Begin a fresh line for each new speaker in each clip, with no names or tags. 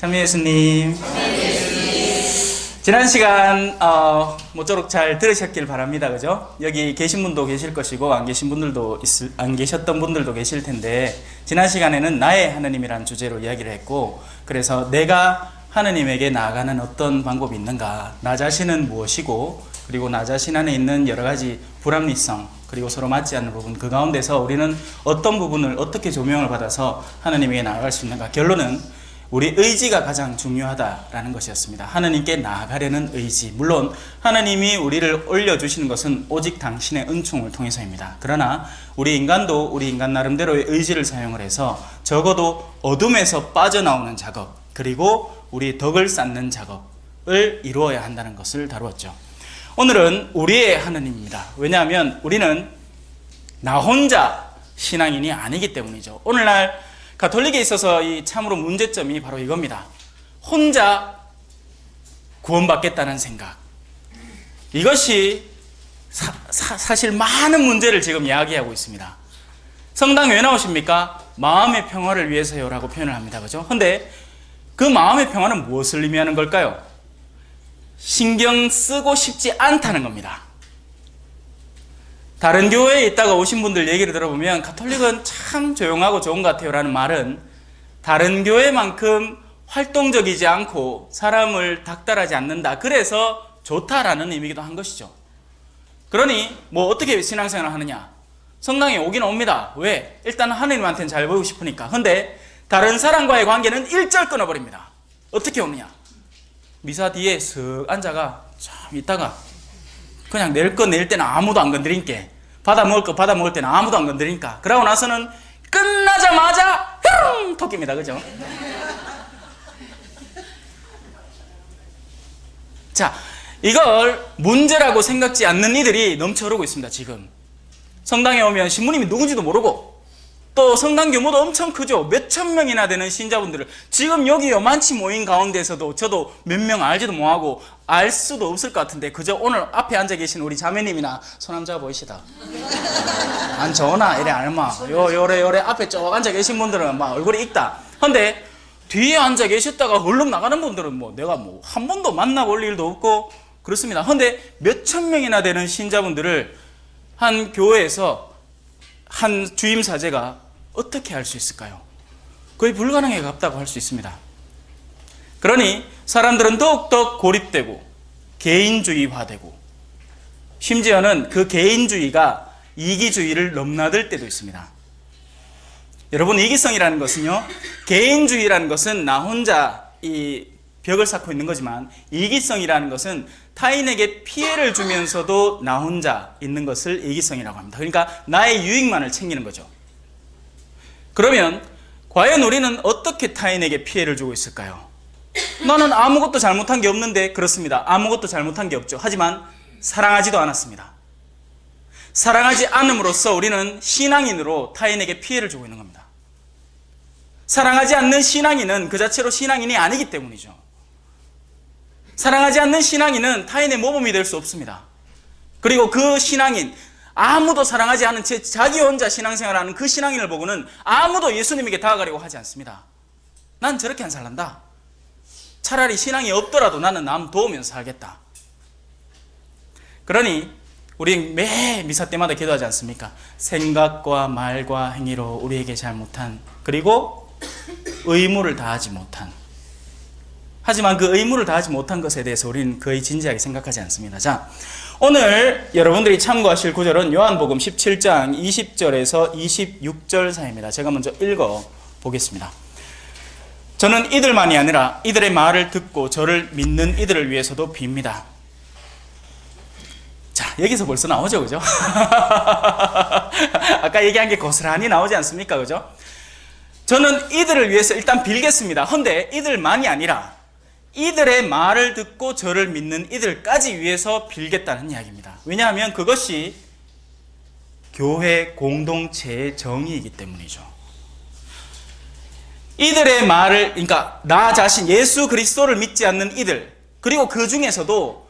찬미 예수님. 지난 시간 모쪼록 잘 들으셨길 바랍니다. 그죠? 여기 계신 분도 계실 것이고 안 계셨던 분들도 계실 텐데, 지난 시간에는 나의 하느님이라는 주제로 이야기를 했고, 그래서 내가 하느님에게 나아가는 어떤 방법이 있는가, 나 자신은 무엇이고, 그리고 나 자신 안에 있는 여러 가지 불합리성, 그리고 서로 맞지 않는 부분, 그 가운데서 우리는 어떤 부분을 어떻게 조명을 받아서 하느님에게 나아갈 수 있는가. 결론은 우리 의지가 가장 중요하다라는 것이었습니다. 하느님께 나아가려는 의지. 물론 하느님이 우리를 올려주시는 것은 오직 당신의 은총을 통해서입니다. 그러나 우리 인간도 우리 인간 나름대로의 의지를 사용을 해서 적어도 어둠에서 빠져나오는 작업, 그리고 우리 덕을 쌓는 작업을 이루어야 한다는 것을 다루었죠. 오늘은 우리의 하느님입니다. 왜냐하면 우리는 나 혼자 신앙인이 아니기 때문이죠. 오늘날 가톨릭에 있어서 이 참으로 문제점이 바로 이겁니다. 혼자 구원받겠다는 생각. 이것이 사실 많은 문제를 지금 이야기하고 있습니다. 성당 왜 나오십니까? 마음의 평화를 위해서요라고 표현을 합니다. 그죠? 근데 그 마음의 평화는 무엇을 의미하는 걸까요? 신경 쓰고 싶지 않다는 겁니다. 다른 교회에 있다가 오신 분들 얘기를 들어보면 가톨릭은 참 조용하고 좋은 것 같아요 라는 말은 다른 교회만큼 활동적이지 않고 사람을 닥달하지 않는다, 그래서 좋다라는 의미기도 한 것이죠. 그러니 뭐 어떻게 신앙생활을 하느냐? 성당에 오긴 옵니다. 왜? 일단 하느님한테는 잘 보이고 싶으니까. 근데 다른 사람과의 관계는 일절 끊어버립니다. 어떻게 오느냐? 미사 뒤에 슥 앉아가 참 있다가 그냥 낼 거 낼 때는 아무도 안 건드리니까, 받아 먹을 거 받아 먹을 때는 아무도 안 건드리니까, 그러고 나서는 끝나자마자 휘웅 토끼입니다. 그죠? 자, 이걸 문제라고 생각지 않는 이들이 넘쳐 흐르고 있습니다. 지금 성당에 오면 신부님이 누군지도 모르고, 또 성당 규모도 엄청 크죠. 몇천 명이나 되는 신자분들을 지금 여기 요만치 모인 가운데서도 저도 몇 명 알지도 못하고 알 수도 없을 것 같은데, 그저 오늘 앞에 앉아 계신 우리 자매님이나 소남자가 보이시다. 안 좋으나 이래 알마. 요래 앞에 쭉 앉아 계신 분들은 막 얼굴이 익다. 근데 뒤에 앉아 계셨다가 얼른 나가는 분들은 뭐 내가 뭐 한 번도 만나볼 일도 없고 그렇습니다. 근데 몇천 명이나 되는 신자분들을 한 교회에서 한 주임 사제가 어떻게 할 수 있을까요? 거의 불가능에 가깝다고 할 수 있습니다. 그러니 사람들은 더욱더 고립되고 개인주의화되고, 심지어는 그 개인주의가 이기주의를 넘나들 때도 있습니다. 여러분, 이기성이라는 것은요, 개인주의라는 것은 나 혼자 이 벽을 쌓고 있는 거지만, 이기성이라는 것은 타인에게 피해를 주면서도 나 혼자 있는 것을 이기성이라고 합니다. 그러니까 나의 유익만을 챙기는 거죠. 그러면 과연 우리는 어떻게 타인에게 피해를 주고 있을까요? 나는 아무것도 잘못한 게 없는데. 그렇습니다. 아무것도 잘못한 게 없죠. 하지만 사랑하지도 않았습니다. 사랑하지 않음으로써 우리는 신앙인으로 타인에게 피해를 주고 있는 겁니다. 사랑하지 않는 신앙인은 그 자체로 신앙인이 아니기 때문이죠. 사랑하지 않는 신앙인은 타인의 모범이 될 수 없습니다. 그리고 그 신앙인, 아무도 사랑하지 않은 채 자기 혼자 신앙생활하는 그 신앙인을 보고는 아무도 예수님에게 다가가려고 하지 않습니다. 난 저렇게 안 살란다. 차라리 신앙이 없더라도 나는 남 도우면서 살겠다. 그러니 우리 매 미사 때마다 기도하지 않습니까? 생각과 말과 행위로 우리에게 잘못한, 그리고 의무를 다하지 못한. 하지만 그 의무를 다하지 못한 것에 대해서 우리는 거의 진지하게 생각하지 않습니다. 자, 오늘 여러분들이 참고하실 구절은 요한복음 17장 20절에서 26절 사이입니다. 제가 먼저 읽어 보겠습니다. 저는 이들만이 아니라 이들의 말을 듣고 저를 믿는 이들을 위해서도 빕니다. 자, 여기서 벌써 나오죠, 그죠? 아까 얘기한 게 고스란히 나오지 않습니까, 그죠? 저는 이들을 위해서 일단 빌겠습니다. 근데 이들만이 아니라 이들의 말을 듣고 저를 믿는 이들까지 위해서 빌겠다는 이야기입니다. 왜냐하면 그것이 교회 공동체의 정의이기 때문이죠. 이들의 말을, 그러니까 나 자신, 예수 그리스도를 믿지 않는 이들, 그리고 그 중에서도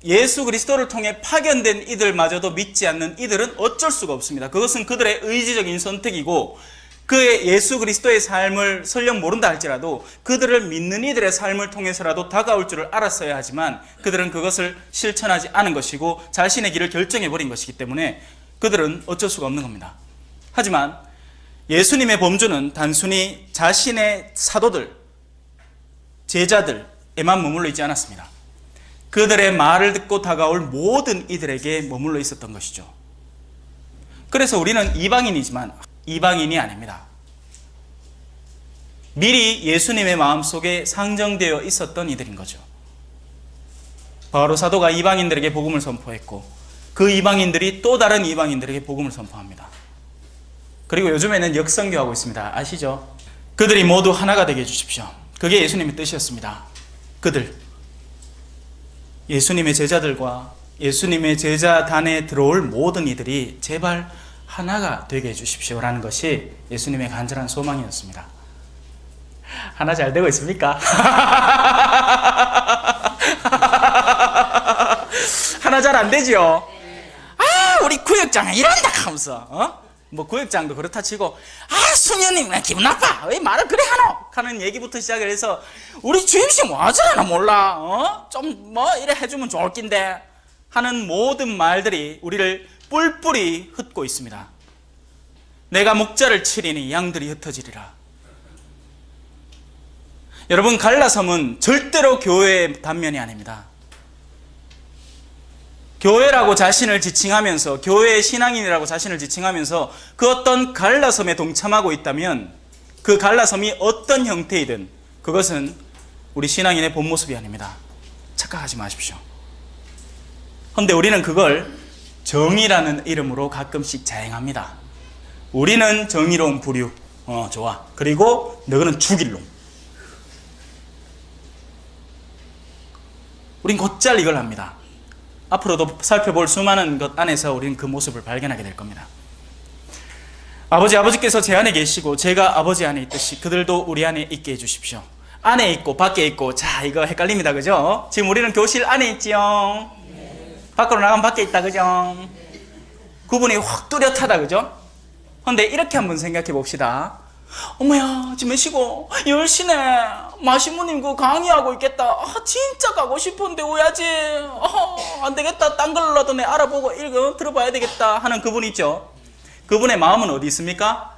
예수 그리스도를 통해 파견된 이들마저도 믿지 않는 이들은 어쩔 수가 없습니다. 그것은 그들의 의지적인 선택이고 그의 예수 그리스도의 삶을 설령 모른다 할지라도 그들을 믿는 이들의 삶을 통해서라도 다가올 줄을 알았어야 하지만 그들은 그것을 실천하지 않은 것이고 자신의 길을 결정해버린 것이기 때문에 그들은 어쩔 수가 없는 겁니다. 하지만 예수님의 범주는 단순히 자신의 사도들, 제자들에만 머물러 있지 않았습니다. 그들의 말을 듣고 다가올 모든 이들에게 머물러 있었던 것이죠. 그래서 우리는 이방인이지만 이방인이 아닙니다. 미리 예수님의 마음속에 상정되어 있었던 이들인 거죠. 바로 사도가 이방인들에게 복음을 선포했고 그 이방인들이 또 다른 이방인들에게 복음을 선포합니다. 그리고 요즘에는 역선교하고 있습니다. 아시죠? 그들이 모두 하나가 되게 해주십시오. 그게 예수님의 뜻이었습니다. 그들, 예수님의 제자들과 예수님의 제자단에 들어올 모든 이들이 제발 하나가 되게 해주십시오라는 것이 예수님의 간절한 소망이었습니다. 하나 잘 되고 있습니까? 하나 잘 안 되지요? 아, 우리 구역장은 이런다 하면서 뭐 구역장도 그렇다 치고 수녀님 기분 나빠 왜 말을 그래 하노 하는 얘기부터 시작을 해서 우리 주임씨 뭐 하자나 몰라 좀 뭐 이래 해주면 좋을 낀데 하는 모든 말들이 우리를 뿔뿔이 흩고 있습니다. 내가 목자를 치리니 양들이 흩어지리라. 여러분, 갈라섬은 절대로 교회의 단면이 아닙니다. 교회라고 자신을 지칭하면서 교회의 신앙인이라고 자신을 지칭하면서 그 어떤 갈라섬에 동참하고 있다면 그 갈라섬이 어떤 형태이든 그것은 우리 신앙인의 본 모습이 아닙니다. 착각하지 마십시오. 그런데 우리는 그걸 정의라는 이름으로 가끔씩 자행합니다. 우리는 정의로운 부류, 좋아. 그리고 너는 죽일 놈. 우린 곧잘 이걸 합니다. 앞으로도 살펴볼 수많은 것 안에서 우리는 그 모습을 발견하게 될 겁니다. 아버지께서 제 안에 계시고 제가 아버지 안에 있듯이 그들도 우리 안에 있게 해주십시오. 안에 있고 밖에 있고, 자, 이거 헷갈립니다. 그죠? 지금 우리는 교실 안에 있지요? 밖으로 나가면 밖에 있다. 그죠? 구분이 확 뚜렷하다. 그죠? 그런데 이렇게 한번 생각해 봅시다. 어머야, 지금 몇 시고? 10시네. 마시모님 그 강의하고 있겠다. 진짜 가고 싶은데 오야지. 안 되겠다. 딴 걸로라도 내 알아보고 들어봐야 되겠다 하는 그분 있죠. 그분의 마음은 어디 있습니까?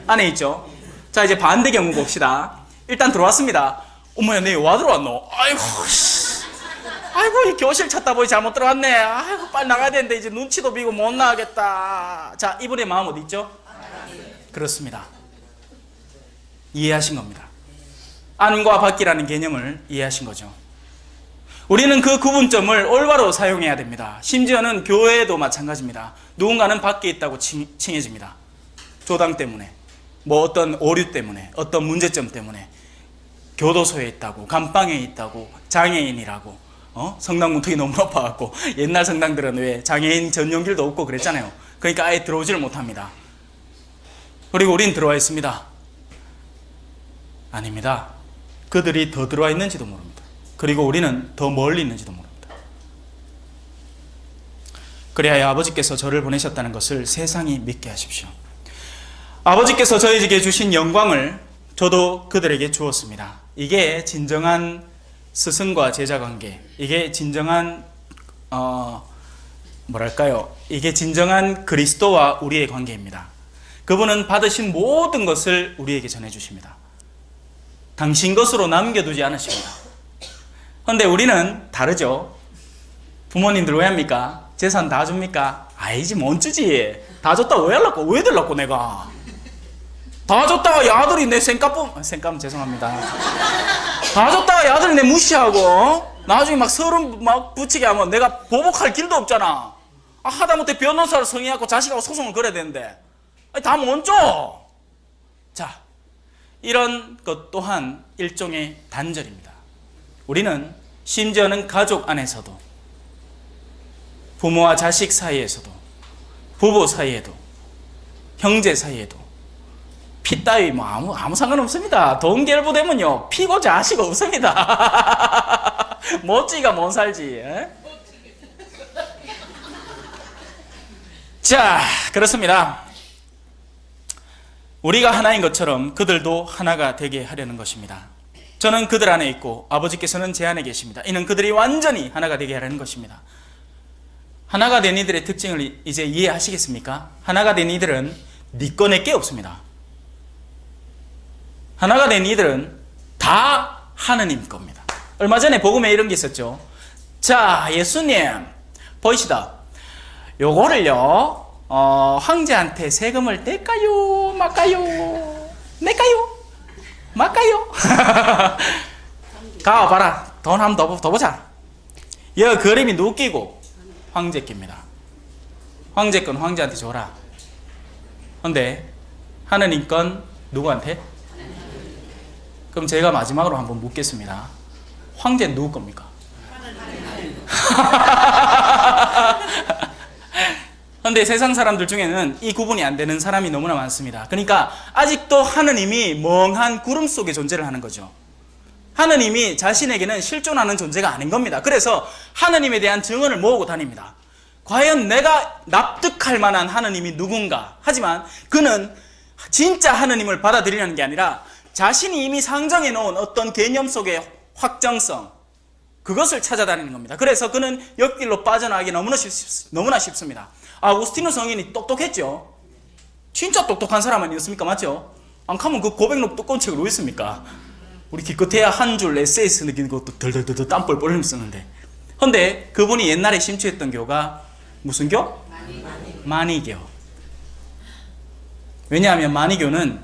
안에 있죠. 자, 이제 반대 경우 봅시다. 일단 들어왔습니다. 어머야, 내 와 들어왔노? 아이고, 이 교실 찾다 보니 잘못 들어왔네. 아이고, 빨리 나가야 되는데 이제 눈치도 비고 못 나가겠다. 자, 이분의 마음 어디 있죠? 그렇습니다. 이해하신 겁니다. 안과 밖이라는 개념을 이해하신 거죠. 우리는 그 구분점을 올바로 사용해야 됩니다. 심지어는 교회도 마찬가지입니다. 누군가는 밖에 있다고 칭해집니다. 조당 때문에, 뭐 어떤 오류 때문에, 어떤 문제점 때문에 교도소에 있다고, 감방에 있다고, 장애인이라고, 성당 문턱이 너무 높아갖고 옛날 성당들은 왜 장애인 전용길도 없고 그랬잖아요. 그러니까 아예 들어오지를 못합니다. 그리고 우린 들어와 있습니다. 아닙니다. 그들이 더 들어와 있는지도 모릅니다. 그리고 우리는 더 멀리 있는지도 모릅니다. 그래야 아버지께서 저를 보내셨다는 것을 세상이 믿게 하십시오. 아버지께서 저에게 주신 영광을 저도 그들에게 주었습니다. 이게 진정한 스승과 제자 관계, 이게 진정한 이게 진정한 그리스도와 우리의 관계입니다. 그분은 받으신 모든 것을 우리에게 전해주십니다. 당신 것으로 남겨두지 않으십니다. 그런데 우리는 다르죠. 부모님들 왜 합니까? 재산 다 줍니까? 아니지, 못 주지. 다 줬다고 왜 하려고? 왜 들라고 내가? 다 줬다가 야들이 내 생값은 죄송합니다. 다 줬다가 야들이 내 무시하고 나중에 막 서름 막 붙이게 하면 내가 보복할 길도 없잖아. 하다못해 변호사를 성의하고 자식하고 소송을 걸어야 되는데 다 못 줘. 자, 이런 것 또한 일종의 단절입니다. 우리는 심지어는 가족 안에서도, 부모와 자식 사이에서도, 부부 사이에도, 형제 사이에도 피 따위 뭐 아무 상관없습니다. 동결부되면요 피고 자식 없습니다. 멋지가 못 살지. 자, 그렇습니다. 우리가 하나인 것처럼 그들도 하나가 되게 하려는 것입니다. 저는 그들 안에 있고 아버지께서는 제 안에 계십니다. 이는 그들이 완전히 하나가 되게 하려는 것입니다. 하나가 된 이들의 특징을 이제 이해하시겠습니까? 하나가 된 이들은 네 거 내 게 없습니다. 하나가 된 이들은 다 하느님 겁니다. 얼마 전에 복음에 이런 게 있었죠. 자, 예수님 보이시다. 요거를요 황제한테 세금을 낼까요 말까요? 낼까요? 말까요? 가봐라. 돈 한 번 더 보자. 여 그림이 누구 끼고? 황제 깁니다. 황제 건 황제한테 줘라. 근데 하느님 건 누구한테? 그럼 제가 마지막으로 한번 묻겠습니다. 황제는 누구 겁니까? 그런데 세상 사람들 중에는 이 구분이 안 되는 사람이 너무나 많습니다. 그러니까 아직도 하느님이 멍한 구름 속에 존재를 하는 거죠. 하느님이 자신에게는 실존하는 존재가 아닌 겁니다. 그래서 하느님에 대한 증언을 모으고 다닙니다. 과연 내가 납득할 만한 하느님이 누군가? 하지만 그는 진짜 하느님을 받아들이려는 게 아니라 자신이 이미 상정해 놓은 어떤 개념 속의 확정성, 그것을 찾아다니는 겁니다. 그래서 그는 옆길로 빠져나가기 너무나 쉽습니다. 아우구스티누 성인이 똑똑했죠. 진짜 똑똑한 사람 아니었습니까? 맞죠? 안 가면 그 고백록 두꺼운 책을 왜 씁니까? 우리 기껏해야 한 줄 에세이 쓰는 것도 덜덜덜 땀 뻘뻘 흘리면서 쓰는데. 근데 그분이 옛날에 심취했던 교가 무슨 교? 마니교. 왜냐하면 마니교는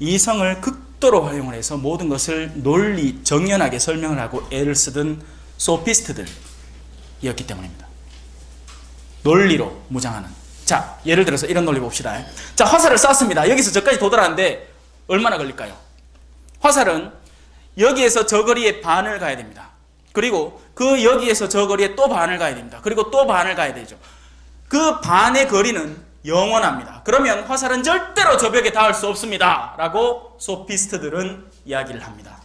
이성을 극도로 활용을 해서 모든 것을 논리 정연하게 설명을 하고 애를 쓰던 소피스트들이었기 때문입니다. 논리로 무장하는. 자, 예를 들어서 이런 논리 봅시다. 자, 화살을 쐈습니다. 여기서 저까지 도달하는데 얼마나 걸릴까요? 화살은 여기에서 저 거리에 반을 가야 됩니다. 그리고 그 여기에서 저 거리에 또 반을 가야 됩니다. 그리고 또 반을 가야 되죠. 그 반의 거리는 영원합니다. 그러면 화살은 절대로 저 벽에 닿을 수 없습니다. 라고 소피스트들은 이야기를 합니다.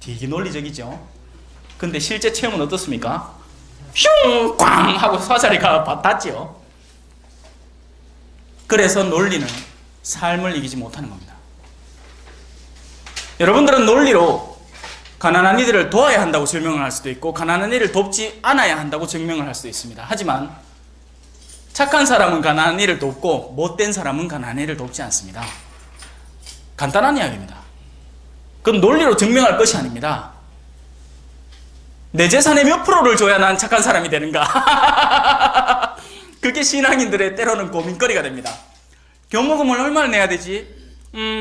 되게 논리적이죠. 근데 실제 체험은 어떻습니까? 슝! 꽝! 하고 화살이 닿지요. 그래서 논리는 삶을 이기지 못하는 겁니다. 여러분들은 논리로 가난한 이들을 도와야 한다고 증명을 할 수도 있고 가난한 이를 돕지 않아야 한다고 증명을 할 수도 있습니다. 하지만 착한 사람은 가난한 이를 돕고 못된 사람은 가난한 이를 돕지 않습니다. 간단한 이야기입니다. 그건 논리로 증명할 것이 아닙니다. 내 재산의 몇 프로를 줘야 난 착한 사람이 되는가? 그게 신앙인들의 때로는 고민거리가 됩니다. 교목금을 얼마나 내야 되지?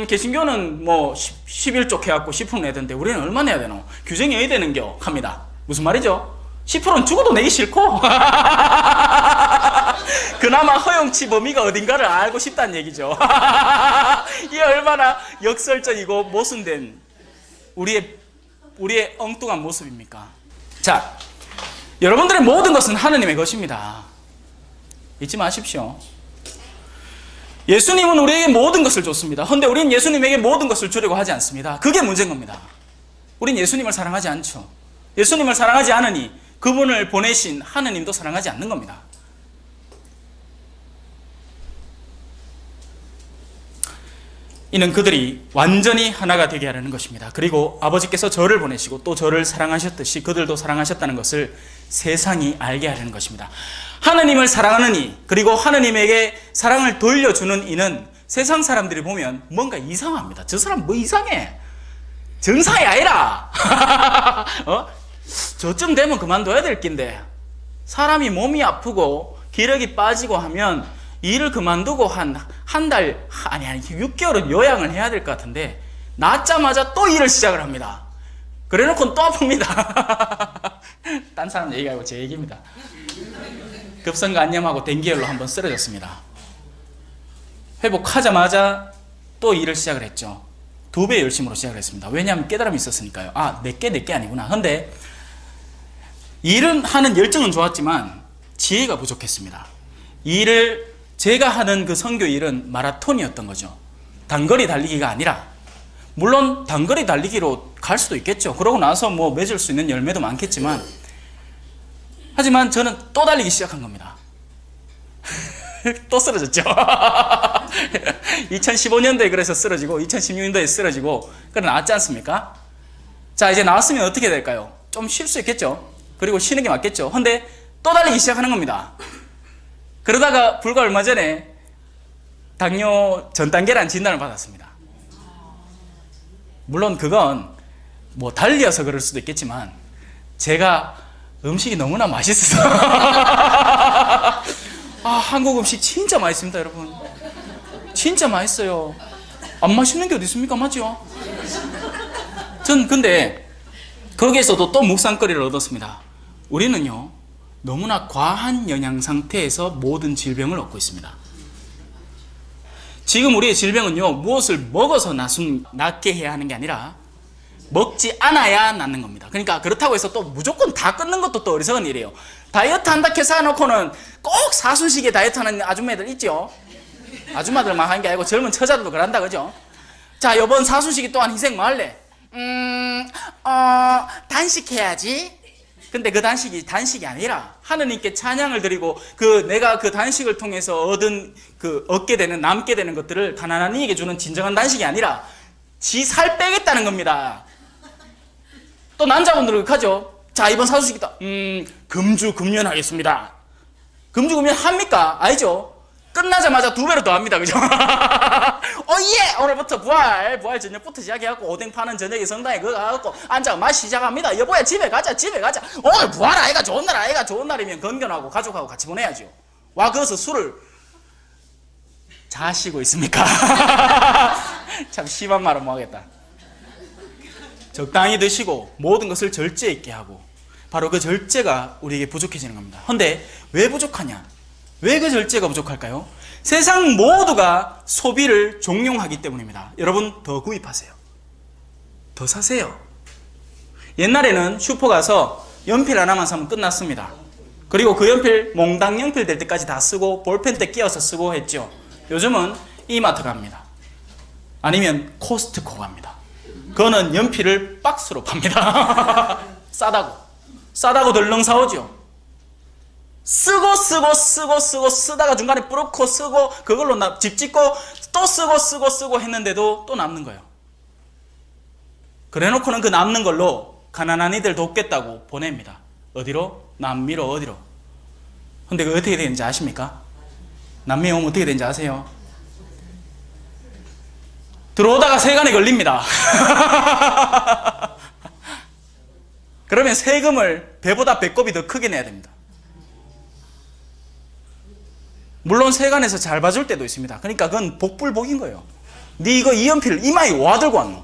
개신교는 뭐 11쪽 해갖고 10% 내던데 우리는 얼마 내야 되노? 규정이 어디 되는겨? 합니다. 무슨 말이죠? 10%는 죽어도 내기 싫고 그나마 허용치 범위가 어딘가를 알고 싶다는 얘기죠. 이게 얼마나 역설적이고 모순된 우리의 엉뚱한 모습입니까? 자, 여러분들의 모든 것은 하느님의 것입니다. 잊지 마십시오. 예수님은 우리에게 모든 것을 줬습니다. 그런데 우리는 예수님에게 모든 것을 주려고 하지 않습니다. 그게 문제인 겁니다. 우린 예수님을 사랑하지 않죠. 예수님을 사랑하지 않으니 그분을 보내신 하느님도 사랑하지 않는 겁니다. 이는 그들이 완전히 하나가 되게 하려는 것입니다. 그리고 아버지께서 저를 보내시고 또 저를 사랑하셨듯이 그들도 사랑하셨다는 것을 세상이 알게 하려는 것입니다. 하느님을 사랑하는 이, 그리고 하느님에게 사랑을 돌려주는 이는 세상 사람들이 보면 뭔가 이상합니다. 저 사람 뭐 이상해? 정상이 아니라 저쯤 되면 그만둬야 될 낀데 사람이 몸이 아프고 기력이 빠지고 하면 일을 그만두고 한 달, 아니 6개월은 요양을 해야 될 것 같은데 낳자마자 또 일을 시작을 합니다. 그래 놓고는 또 아픕니다. 딴 사람 얘기가 아니고 제 얘기입니다. 급성간염하고 댕기열로 한번 쓰러졌습니다. 회복하자마자 또 일을 시작을 했죠. 2배 열심으로 시작을 했습니다. 왜냐하면 깨달음이 있었으니까요. 아, 내게 아니구나. 근데 일은 하는 열정은 좋았지만 지혜가 부족했습니다. 제가 하는 그 선교 일은 마라톤이었던 거죠. 단거리 달리기가 아니라, 물론 단거리 달리기로 갈 수도 있겠죠. 그러고 나서 뭐 맺을 수 있는 열매도 많겠지만, 하지만 저는 또 달리기 시작한 겁니다. 또 쓰러졌죠. 2015년도에 그래서 쓰러지고 2016년도에 쓰러지고 그래 나왔지 않습니까? 자, 이제 나왔으면 어떻게 될까요? 좀 쉴 수 있겠죠. 그리고 쉬는 게 맞겠죠. 근데 또 달리기 시작하는 겁니다. 그러다가 불과 얼마 전에 당뇨 전 단계라는 진단을 받았습니다. 물론 그건 뭐 달려서 그럴 수도 있겠지만 제가 음식이 너무나 맛있어서 한국 음식 진짜 맛있습니다, 여러분. 진짜 맛있어요. 안 맛있는 게 어디 있습니까? 맞죠? 전 근데 거기에서도 또 묵상거리를 얻었습니다. 우리는요 너무나 과한 영양 상태에서 모든 질병을 얻고 있습니다. 지금 우리의 질병은요 무엇을 먹어서 낫게 해야 하는 게 아니라 먹지 않아야 낫는 겁니다. 그러니까 그렇다고 해서 또 무조건 다 끊는 것도 또 어리석은 일이에요. 다이어트 한다 해서 해놓고는 꼭 사순식에 다이어트 하는 아줌마들 있죠. 아줌마들만 하는 게 아니고 젊은 처자들도 그런다, 그죠? 자, 요번 사순식이 또한 희생 뭐 할래? 단식해야지. 근데 그 단식이 아니라 하느님께 찬양을 드리고 내가 그 단식을 통해서 얻게 되는, 남게 되는 것들을 가난한 이에게 주는 진정한 단식이 아니라 지 살 빼겠다는 겁니다. 또 남자분들은 그렇게 하죠. 자, 이번 사수식이다. 금주 금연하겠습니다. 금주 금연 합니까? 아니죠. 끝나자마자 2배로 더 합니다. 그죠? 예! 오늘부터 부활 저녁부터 시작해갖고 오뎅 파는 저녁에 성당에 그거 가갖고 앉아 맛 시작합니다. 여보야 집에 가자. 오늘 부활 아이가 좋은 날이면 건견하고 가족하고 같이 보내야죠. 와, 거기서 술을 자시고 있습니까? 참 심한 말은 뭐하겠다. 적당히 드시고 모든 것을 절제 있게 하고 바로 그 절제가 우리에게 부족해지는 겁니다. 근데 왜 부족하냐? 왜 그 절제가 부족할까요? 세상 모두가 소비를 종용하기 때문입니다. 여러분 더 구입하세요. 더 사세요. 옛날에는 슈퍼 가서 연필 하나만 사면 끝났습니다. 그리고 그 연필 몽당 연필 될 때까지 다 쓰고 볼펜 때 끼워서 쓰고 했죠. 요즘은 이마트 갑니다. 아니면 코스트코 갑니다. 그거는 연필을 박스로 팝니다. 싸다고 덜렁 사오죠. 쓰고 쓰다가 중간에 뿌옇고 쓰고 그걸로 집 짓고 또 쓰고 했는데도 또 남는 거예요. 그래놓고는 그 남는 걸로 가난한 이들 돕겠다고 보냅니다. 어디로? 남미로 어디로? 근데 그게 어떻게 되는지 아십니까? 남미에 오면 어떻게 되는지 아세요? 들어오다가 세관에 걸립니다. 그러면 세금을 배보다 배꼽이 더 크게 내야 됩니다. 물론 세관에서 잘 봐줄 때도 있습니다. 그러니까 그건 복불복인 거예요. 네 이거 이 연필 이마에 와 들고 왔노?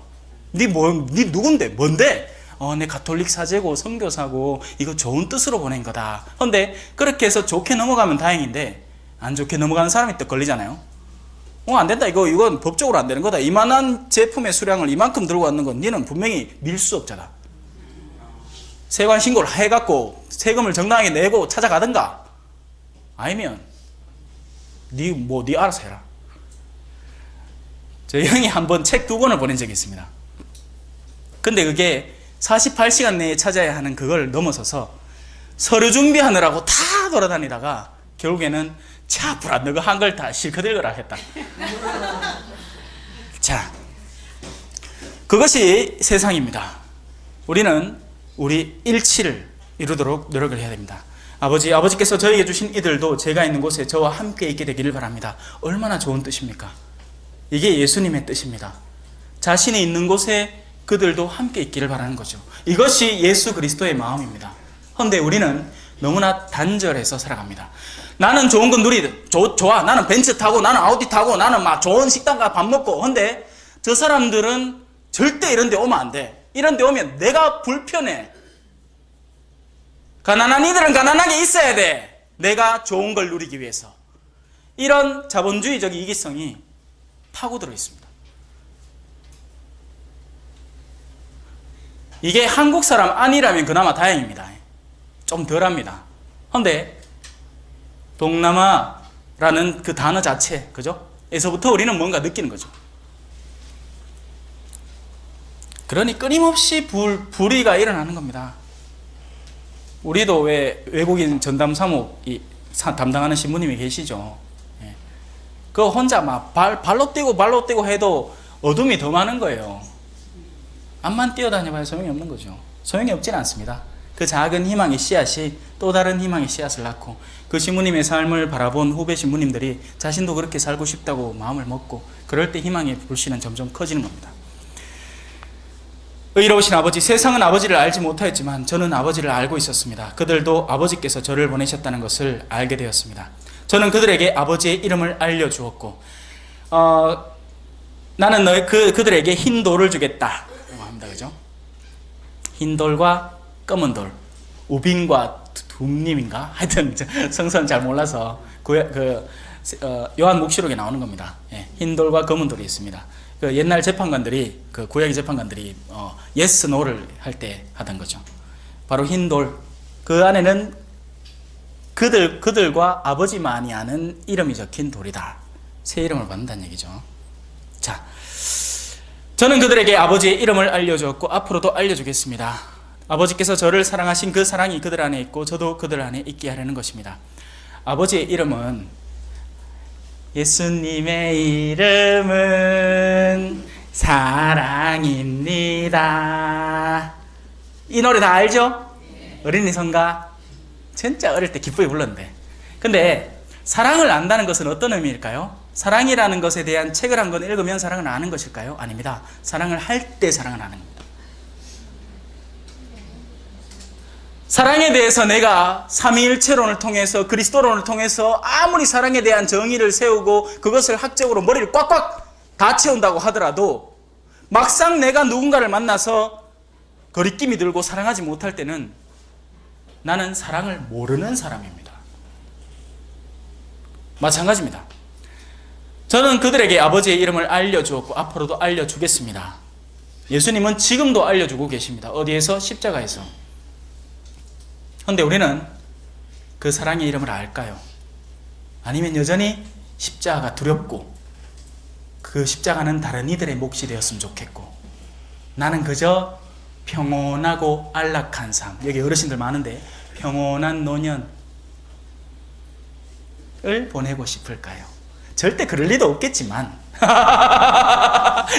네 누군데? 뭔데? 내 가톨릭 사제고 선교사고 이거 좋은 뜻으로 보낸 거다. 근데 그렇게 해서 좋게 넘어가면 다행인데 안 좋게 넘어가는 사람이 또 걸리잖아요. 안 된다. 이건 법적으로 안 되는 거다. 이만한 제품의 수량을 이만큼 들고 왔는 건 니는 분명히 밀수업자다. 세관 신고를 해갖고 세금을 정당하게 내고 찾아가든가 아니면 네 알아서 해라. 저희 형이 한번 책 2권을 보낸 적이 있습니다. 근데 그게 48시간 내에 찾아야 하는 그걸 넘어서서 서류 준비하느라고 다 돌아다니다가 결국에는 차 불안너가 한 걸 다 실컷 읽으라 했다. 자, 그것이 세상입니다. 우리는 우리 일치를 이루도록 노력을 해야 됩니다. 아버지께서 저에게 주신 이들도 제가 있는 곳에 저와 함께 있게 되기를 바랍니다. 얼마나 좋은 뜻입니까? 이게 예수님의 뜻입니다. 자신이 있는 곳에 그들도 함께 있기를 바라는 거죠. 이것이 예수 그리스도의 마음입니다. 그런데 우리는 너무나 단절해서 살아갑니다. 나는 좋은 건 좋아. 나는 벤츠 타고 나는 아우디 타고 나는 막 좋은 식당 가 밥 먹고. 근데 저 사람들은 절대 이런 데 오면 안 돼. 이런 데 오면 내가 불편해. 가난한 이들은 가난하게 있어야 돼. 내가 좋은 걸 누리기 위해서. 이런 자본주의적 이기성이 파고들어 있습니다. 이게 한국 사람 아니라면 그나마 다행입니다. 좀 덜합니다. 그런데 동남아라는 그 단어 자체, 그죠? 에서부터 우리는 뭔가 느끼는 거죠. 그러니 끊임없이 불의가 일어나는 겁니다. 우리도 왜 외국인 전담 사목이 담당하는 신부님이 계시죠. 그거 혼자 막 발로 뛰고 해도 어둠이 더 많은 거예요. 암만 뛰어다녀봐야 소용이 없는 거죠. 소용이 없진 않습니다. 그 작은 희망의 씨앗이 또 다른 희망의 씨앗을 낳고 그 신부님의 삶을 바라본 후배 신부님들이 자신도 그렇게 살고 싶다고 마음을 먹고 그럴 때 희망의 불씨는 점점 커지는 겁니다. 의로우신 아버지, 세상은 아버지를 알지 못하였지만 저는 아버지를 알고 있었습니다. 그들도 아버지께서 저를 보내셨다는 것을 알게 되었습니다. 저는 그들에게 아버지의 이름을 알려주었고 나는 그들에게 흰 돌을 주겠다 합니다. 그죠? 흰 돌과 검은 돌, 우빈과 둠님인가? 하여튼 성서는 잘 몰라서 요한 묵시록에 나오는 겁니다. 예, 흰 돌과 검은 돌이 있습니다. 그 옛날 재판관들이 그 구약의 재판관들이 yes, no를 할 때 하던 거죠. 바로 흰 돌. 그 안에는 그들과 아버지만이 아는 이름이 적힌 돌이다. 새 이름을 받는다는 얘기죠. 자, 저는 그들에게 아버지의 이름을 알려주었고 앞으로도 알려주겠습니다. 아버지께서 저를 사랑하신 그 사랑이 그들 안에 있고 저도 그들 안에 있게 하려는 것입니다. 아버지의 이름은 예수님의 이름은 사랑입니다. 이 노래 다 알죠? 어린이 성가 진짜 어릴 때 기쁘게 불렀는데, 근데 사랑을 안다는 것은 어떤 의미일까요? 사랑이라는 것에 대한 책을 한 권 읽으면 사랑을 아는 것일까요? 아닙니다. 사랑을 할 때 사랑을 아는 겁니다. 사랑에 대해서 내가 삼위일체론을 통해서 그리스도론을 통해서 아무리 사랑에 대한 정의를 세우고 그것을 학적으로 머리를 꽉꽉 다 채운다고 하더라도 막상 내가 누군가를 만나서 거리낌이 들고 사랑하지 못할 때는 나는 사랑을 모르는 사람입니다. 마찬가지입니다. 저는 그들에게 아버지의 이름을 알려주었고 앞으로도 알려주겠습니다. 예수님은 지금도 알려주고 계십니다. 어디에서? 십자가에서. 그런데 우리는 그 사랑의 이름을 알까요? 아니면 여전히 십자가가 두렵고 그 십자가는 다른 이들의 몫이 되었으면 좋겠고 나는 그저 평온하고 안락한 삶, 여기 어르신들 많은데 평온한 노년을 보내고 싶을까요? 절대 그럴 리도 없겠지만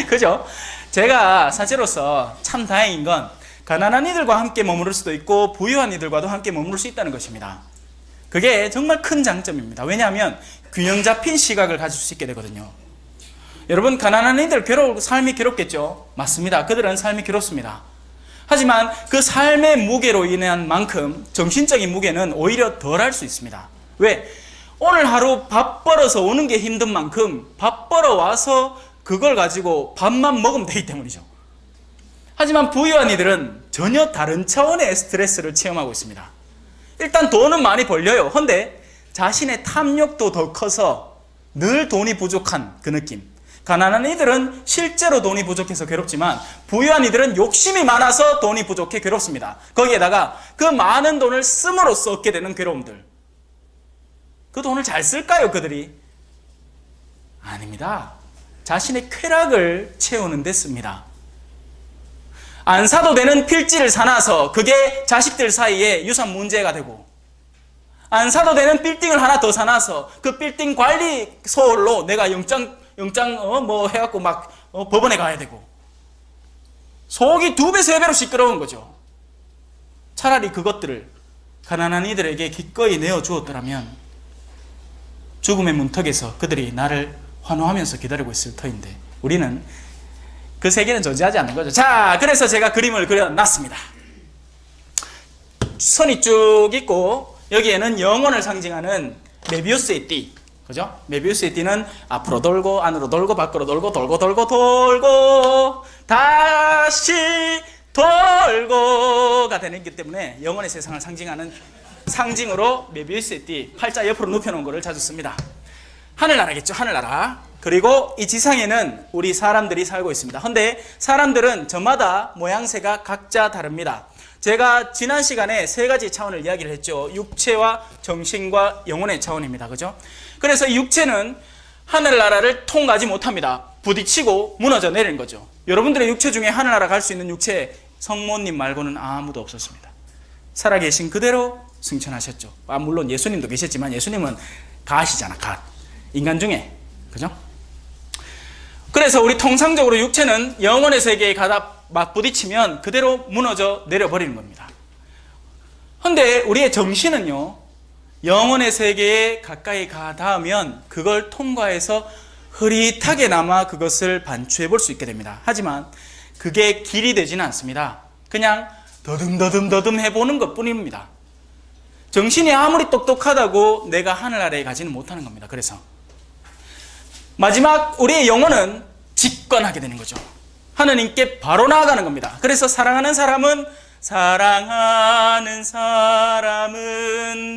그죠? 제가 사제로서 참 다행인 건 가난한 이들과 함께 머무를 수도 있고 부유한 이들과도 함께 머무를 수 있다는 것입니다. 그게 정말 큰 장점입니다. 왜냐하면 균형 잡힌 시각을 가질 수 있게 되거든요. 여러분, 가난한 이들 삶이 괴롭겠죠? 맞습니다. 그들은 삶이 괴롭습니다. 하지만 그 삶의 무게로 인한 만큼 정신적인 무게는 오히려 덜할 수 있습니다. 왜? 오늘 하루 밥 벌어서 오는 게 힘든 만큼 밥 벌어 와서 그걸 가지고 밥만 먹으면 되기 때문이죠. 하지만 부유한 이들은 전혀 다른 차원의 스트레스를 체험하고 있습니다. 일단 돈은 많이 벌려요. 그런데 자신의 탐욕도 더 커서 늘 돈이 부족한 그 느낌. 가난한 이들은 실제로 돈이 부족해서 괴롭지만 부유한 이들은 욕심이 많아서 돈이 부족해 괴롭습니다. 거기에다가 그 많은 돈을 씀으로써 얻게 되는 괴로움들. 그 돈을 잘 쓸까요, 그들이? 아닙니다. 자신의 쾌락을 채우는 데 씁니다. 안 사도 되는 필지를 사놔서 그게 자식들 사이에 유산 문제가 되고, 안 사도 되는 빌딩을 하나 더 사놔서 그 빌딩 관리 소홀로 내가 영장 해갖고 막 법원에 가야 되고, 속이 2배, 3배로 시끄러운 거죠. 차라리 그것들을 가난한 이들에게 기꺼이 내어주었더라면 죽음의 문턱에서 그들이 나를 환호하면서 기다리고 있을 터인데 우리는 그 세계는 존재하지 않는 거죠. 자, 그래서 제가 그림을 그려놨습니다. 선이 쭉 있고 여기에는 영혼을 상징하는 메비우스의 띠, 그죠? 메비우스의 띠는 앞으로 돌고 안으로 돌고 밖으로 돌고 돌고 다시 돌고가 되는 기 때문에 영혼의 세상을 상징하는 상징으로 메비우스의 띠, 팔자 옆으로 눕혀놓은 거를 자주 씁니다. 하늘나라겠죠, 하늘나라. 그리고 이 지상에는 우리 사람들이 살고 있습니다. 그런데 사람들은 저마다 모양새가 각자 다릅니다. 제가 지난 시간에 3가지 차원을 이야기를 했죠. 육체와 정신과 영혼의 차원입니다. 그죠? 그래서 이 육체는 하늘나라를 통과하지 못합니다. 부딪히고 무너져 내리는 거죠. 여러분들의 육체 중에 하늘나라 갈 수 있는 육체, 성모님 말고는 아무도 없었습니다. 살아계신 그대로 승천하셨죠. 물론 예수님도 계셨지만 예수님은 갓이잖아, 갓. 인간 중에 그죠? 그래서 우리 통상적으로 육체는 영혼의 세계에 가다 맞부딪히면 그대로 무너져 내려버리는 겁니다. 그런데 우리의 정신은요, 영혼의 세계에 가까이 가 닿으면 그걸 통과해서 흐릿하게나마 그것을 반추해 볼 수 있게 됩니다. 하지만 그게 길이 되지는 않습니다. 그냥 더듬더듬 해보는 것 뿐입니다. 정신이 아무리 똑똑하다고 내가 하늘 아래에 가지는 못하는 겁니다. 그래서 마지막 우리의 영혼은 직관하게 되는 거죠. 하느님께 바로 나아가는 겁니다. 그래서 사랑하는 사람은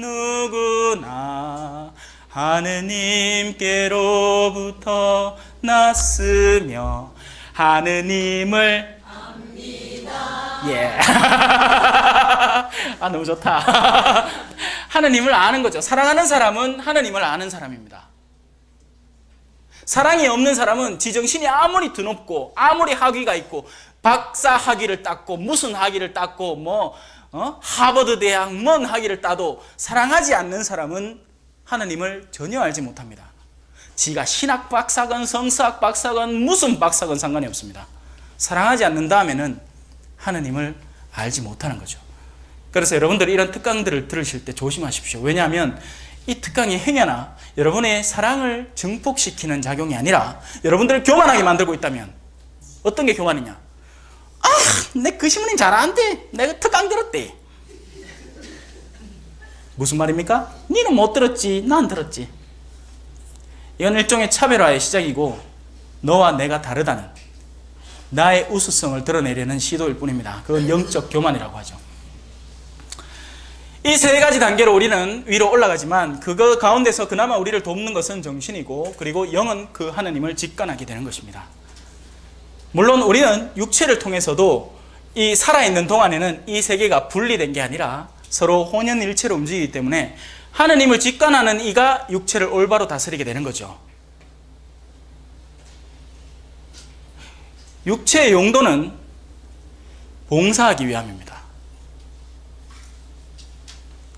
누구나 하느님께로부터 났으며 하느님을 압니다. 예. 아, 너무 좋다. 하느님을 아는 거죠. 사랑하는 사람은 하느님을 아는 사람입니다. 사랑이 없는 사람은 지정신이 아무리 드높고 아무리 학위가 있고 박사 학위를 땄고 무슨 학위를 땄고 하버드 대학 뭔 학위를 따도 사랑하지 않는 사람은 하느님을 전혀 알지 못합니다. 지가 신학 박사건 성서학 박사건 무슨 박사건 상관이 없습니다. 사랑하지 않는 다음에는 하느님을 알지 못하는 거죠. 그래서 여러분들이 이런 특강들을 들으실 때 조심하십시오. 왜냐하면 이 특강이 행여나 여러분의 사랑을 증폭시키는 작용이 아니라 여러분들을 교만하게 만들고 있다면, 어떤 게 교만이냐? 아, 내 그 신부님 잘하는데 내가 특강 들었대. 무슨 말입니까? 니는 못 들었지, 난 들었지. 이건 일종의 차별화의 시작이고 너와 내가 다르다는 나의 우수성을 드러내려는 시도일 뿐입니다. 그건 영적 교만이라고 하죠. 이 세 가지 단계로 우리는 위로 올라가지만 그거 가운데서 그나마 우리를 돕는 것은 정신이고, 그리고 영은 그 하느님을 직관하게 되는 것입니다. 물론 우리는 육체를 통해서도 이 살아있는 동안에는 이 세계가 분리된 게 아니라 서로 혼연일체로 움직이기 때문에 하느님을 직관하는 이가 육체를 올바로 다스리게 되는 거죠. 육체의 용도는 봉사하기 위함입니다.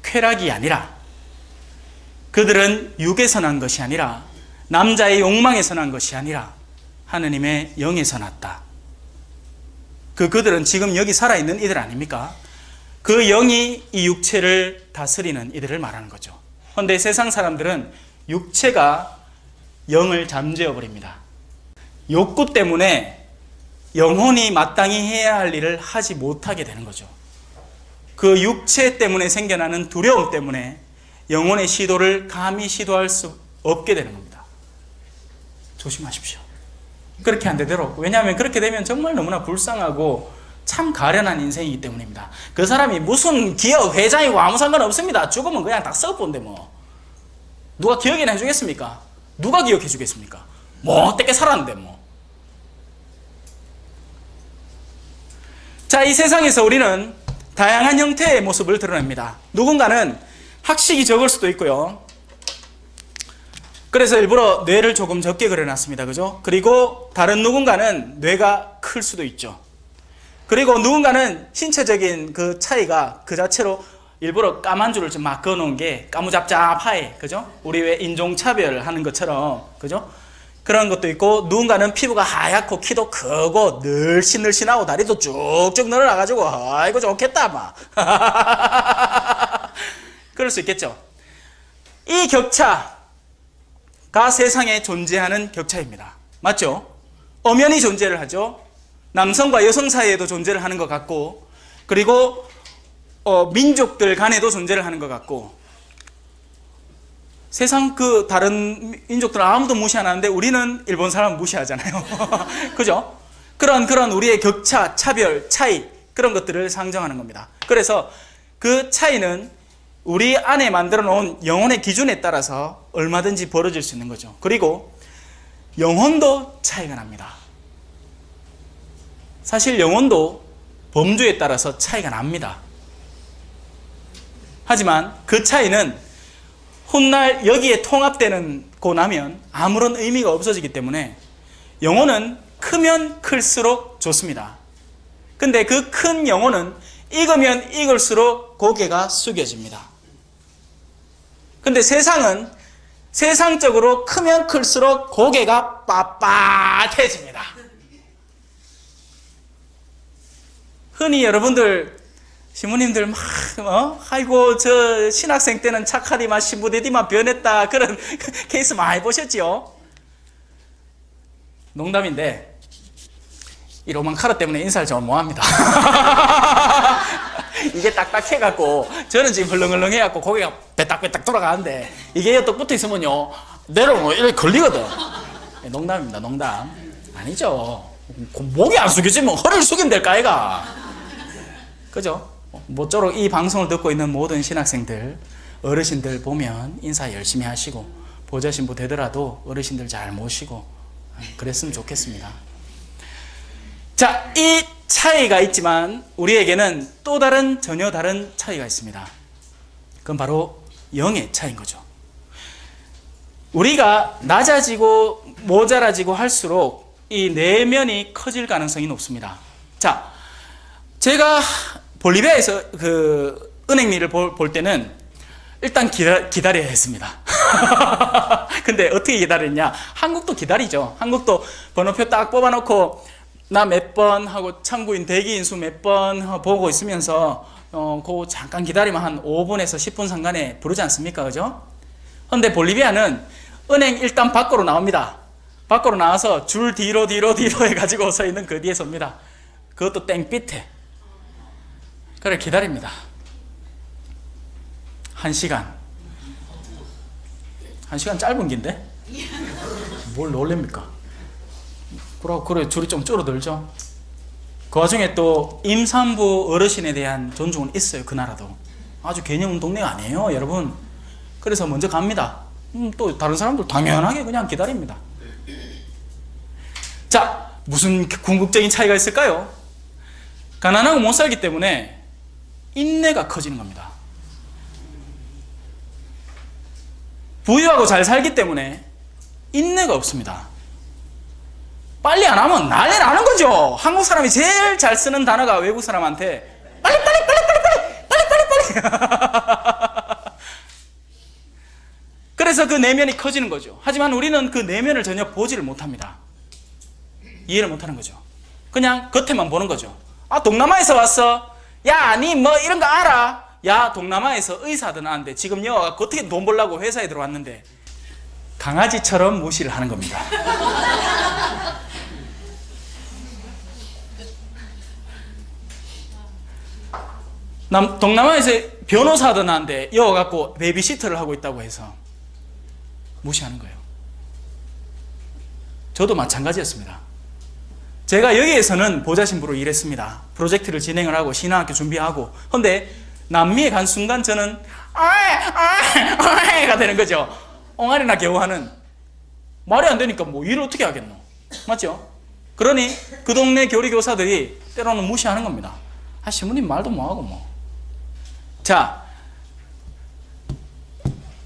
쾌락이 아니라, 그들은 육에서 난 것이 아니라, 남자의 욕망에서 난 것이 아니라 하느님의 영에서 났다. 그들은 지금 여기 살아있는 이들 아닙니까? 그 영이 이 육체를 다스리는 이들을 말하는 거죠. 그런데 세상 사람들은 육체가 영을 잠재워 버립니다. 욕구 때문에 영혼이 마땅히 해야 할 일을 하지 못하게 되는 거죠. 그 육체 때문에 생겨나는 두려움 때문에 영혼의 시도를 감히 시도할 수 없게 되는 겁니다. 조심하십시오. 그렇게 안 되도록. 왜냐하면 그렇게 되면 정말 너무나 불쌍하고 참 가련한 인생이기 때문입니다. 그 사람이 무슨 기업 회장이고 아무 상관없습니다. 죽으면 그냥 다 썩어본데 뭐. 누가 기억이나 해주겠습니까? 누가 기억해 주겠습니까? 뭐 어떻게 살았는데 뭐. 자, 이 세상에서 우리는 다양한 형태의 모습을 드러냅니다. 누군가는 학식이 적을 수도 있고요. 그래서 일부러 뇌를 조금 적게 그려놨습니다. 그죠? 그리고 다른 누군가는 뇌가 클 수도 있죠. 그리고 누군가는 신체적인 그 차이가 그 자체로 일부러 까만 줄을 좀 막 그어놓은 게 까무잡잡하게, 그죠? 우리 왜 인종차별 하는 것처럼, 그죠? 그런 것도 있고, 누군가는 피부가 하얗고 키도 크고 늘씬늘씬하고 다리도 쭉쭉 늘어나가지고 아이고 좋겠다 막 그럴 수 있겠죠. 이 격차가 세상에 존재하는 격차입니다. 맞죠? 엄연히 존재를 하죠. 남성과 여성 사이에도 존재를 하는 것 같고, 그리고 민족들 간에도 존재를 하는 것 같고, 세상 그 다른 민족들은 아무도 무시 안 하는데 우리는 일본 사람 무시하잖아요. 그죠? 그런 우리의 격차, 차별, 차이, 그런 것들을 상정하는 겁니다. 그래서 그 차이는 우리 안에 만들어 놓은 영혼의 기준에 따라서 얼마든지 벌어질 수 있는 거죠. 그리고 영혼도 차이가 납니다. 사실 영혼도 범주에 따라서 차이가 납니다. 하지만 그 차이는 훗날 여기에 통합되고 나면 아무런 의미가 없어지기 때문에 영혼은 크면 클수록 좋습니다. 근데 그 큰 영혼은 익으면 익을수록 고개가 숙여집니다. 근데 세상은 세상적으로 크면 클수록 고개가 빳빳해집니다. 흔히 여러분들 신부님들 막 아이고 저 신학생 때는 착하디만 신부되디만 변했다 그런 케이스 많이 보셨지요? 농담인데 이 로만 카라 때문에 인사를 좀 못합니다. 이게 딱딱해갖고 저는 지금 헐렁헐렁해갖고 고개가 빼딱빼딱 돌아가는데 이게 또 붙어있으면요 내려오면 이렇게 걸리거든. 농담입니다. 농담 아니죠. 목이 안 숙여지면 허리를 숙이면 될까 아이가. 그죠? 모쪼록 이 방송을 듣고 있는 모든 신학생들 어르신들 보면 인사 열심히 하시고 보좌신부 되더라도 어르신들 잘 모시고 그랬으면 좋겠습니다. 자, 이 차이가 있지만 우리에게는 또 다른 전혀 다른 차이가 있습니다. 그건 바로 영의 차이인 거죠. 우리가 낮아지고 모자라지고 할수록 이 내면이 커질 가능성이 높습니다. 자, 제가 볼리비아에서 그 은행미를 볼 때는 일단 기다려야 했습니다. 근데 어떻게 기다렸냐? 한국도 기다리죠. 한국도 번호표 딱 뽑아놓고 나 몇 번 하고 참고인 대기인수 몇 번 보고 있으면서 그 잠깐 기다리면 한 5분에서 10분 상간에 부르지 않습니까? 그죠? 근데 볼리비아는 은행 일단 밖으로 나옵니다. 밖으로 나와서 줄 뒤로 해가지고 서 있는 그 뒤에 섭니다. 그것도 땡빛에. 그래 기다립니다. 1시간. 1시간 짧은 긴데? 뭘 놀랍니까? 그래 줄이 좀 줄어들죠. 그 와중에 또 임산부 어르신에 대한 존중은 있어요. 그 나라도 아주 개념 없는 동네가 아니에요 여러분. 그래서 먼저 갑니다. 또 다른 사람들 당연하게 그냥 기다립니다. 자, 무슨 궁극적인 차이가 있을까요? 가난하고 못 살기 때문에 인내가 커지는 겁니다. 부유하고 잘 살기 때문에 인내가 없습니다. 빨리 안 하면 난리 나는 거죠. 한국 사람이 제일 잘 쓰는 단어가 외국 사람한테 빨리 그래서 그 내면이 커지는 거죠. 하지만 우리는 그 내면을 전혀 보지를 못합니다. 이해를 못하는 거죠. 그냥 겉에만 보는 거죠. 아, 동남아에서 왔어. 야, 니 뭐 이런 거 알아? 야, 동남아에서 의사하던 아는데 지금 여가 어떻게 돈 벌려고 회사에 들어왔는데. 강아지처럼 무시를 하는 겁니다. 동남아에서 변호사 하던 아는데 여와갖고 베이비시터를 하고 있다고 해서 무시하는 거예요. 저도 마찬가지였습니다. 제가 여기에서는 보좌신부로 일했습니다. 프로젝트를 진행을 하고 신학교 준비하고. 근데 남미에 간 순간 저는 가 되는 거죠. 엉아리나 겨우하는. 말이 안 되니까 뭐 일을 어떻게 하겠노? 맞죠? 그러니 그 동네 교리교사들이 때로는 무시하는 겁니다. 아, 신부님 말도 뭐하고 뭐. 자,